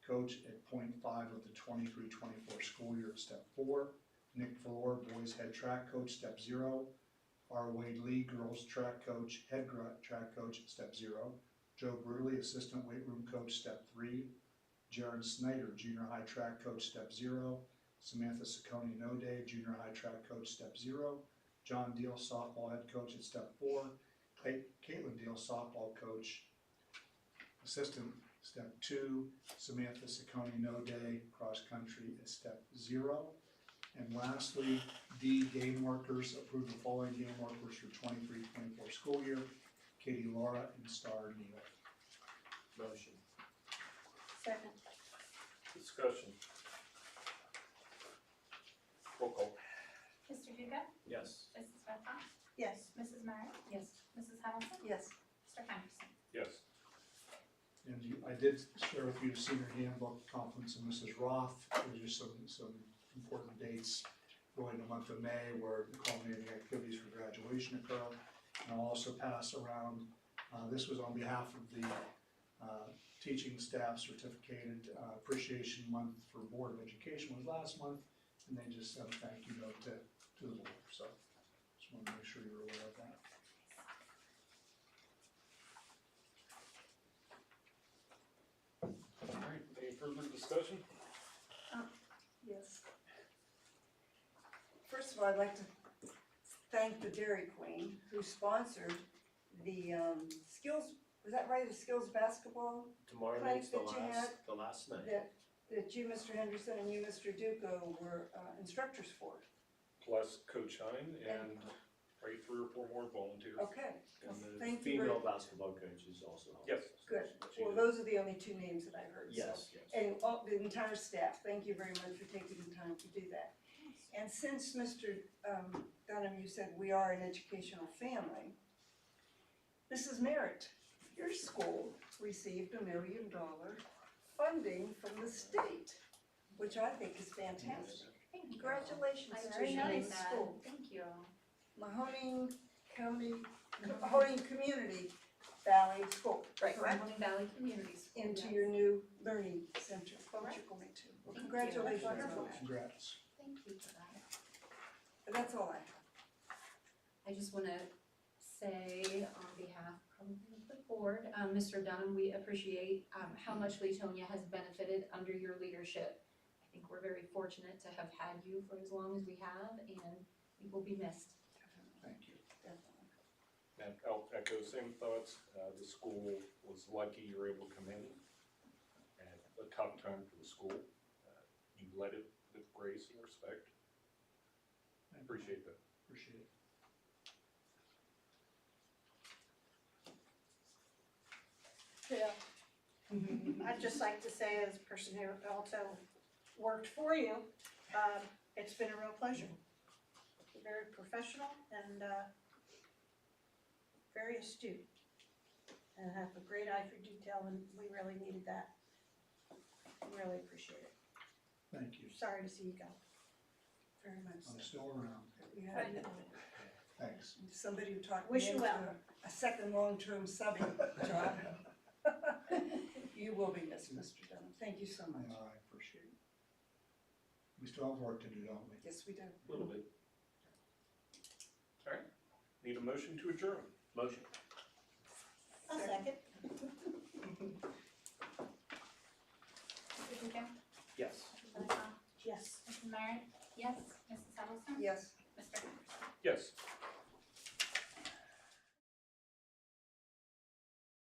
coach at .5 of the 23-24 school year at step 4. Nick Valor, boys head track coach, step 0. R. Wade Lee, girls track coach, head track coach at step 0. Joe Bruley, assistant weight room coach, step 3. Jaron Snyder, junior high track coach, step 0. Samantha Saccone Node, junior high track coach, step 0. John Deal, softball head coach at step 4. Caitlin Deal, softball coach, assistant, step 2. Samantha Saccone Node, cross country at step 0. And lastly, D, game workers, approve the following game workers for 23-24 school year. Katie Laura and Star Neal. Motion. Second. Discussion. Roll call. Mr. Duca? Yes. Mrs. Beckman? Yes. Mrs. Meyer? Yes. Mrs. Hamilton? Yes. Mr. Henderson? Yes. And I did share with you the senior handbook conference and Mrs. Roth. There's just some important dates going in the month of May where the culminating activities for graduation occur. And I'll also pass around, this was on behalf of the teaching staff certificated appreciation month for Board of Education was last month, and they just sent a thank you note to the board. So just wanted to make sure you're aware of that. Alright, any further discussion? Yes. First of all, I'd like to thank the Dairy Queen who sponsored the skills, was that right, the skills basketball Tomorrow Clinic night's the last night. that you, Mr. Henderson, and you, Mr. Duco, were instructors for? Plus Coach Hine and probably 3 or 4 more volunteers. Okay, And the thank you very- female basketball coach is also helping. Yes. good. She Well, did. those are the only 2 names that I heard, so. Yes, yes. And all, the entire staff, thank you very much for taking the time to do that. And since Mr. Dunham, you said we are an educational family, Mrs. Merritt, your school received $1 million funding from the state, which I think is fantastic. Thank you. Congratulations I to very your noticed new that. school. Thank you. Mahoning Community Valley School. Right, correct? Mahoning Valley Community School. Into yes. your new learning center, which Correct. you're going to. Well, Thank you. congratulations on Wonderful. that. Congrats. Thank you for that. But that's all I have. I just wanna say on behalf probably of the board, Mr. Dunham, we appreciate, how much Leetonia has benefited under your leadership. I think we're very fortunate to have had you for as long as we have, and you will be missed. Thank you. Definitely. And I'll echo the same thoughts. The school was lucky you were able to come in at a tough time for the school. You led it with grace and respect. I appreciate that. Appreciate it. Yeah. I'd just like to say, as a person who also worked for you, it's been a real pleasure. Very professional and very astute. And have a great eye for detail, and we really needed that. Really appreciate it. Thank you. Sorry to see you go. Very much so. I'm still around. Yeah. Thanks. Somebody who talked me Wish you into well. a second long-term subbing job. You will be missed, Mr. Dunham. Thank you so much. No, I appreciate it. We still have work to do, don't we? Yes, we do. A little bit. All right. Need a motion to adjourn. Motion. A second. Mr. Duca? Yes. Mrs. Beckman? Yes. Mrs. Meyer? Yes. Mrs. Hamilton? Yes. Mr. Henderson? Yes.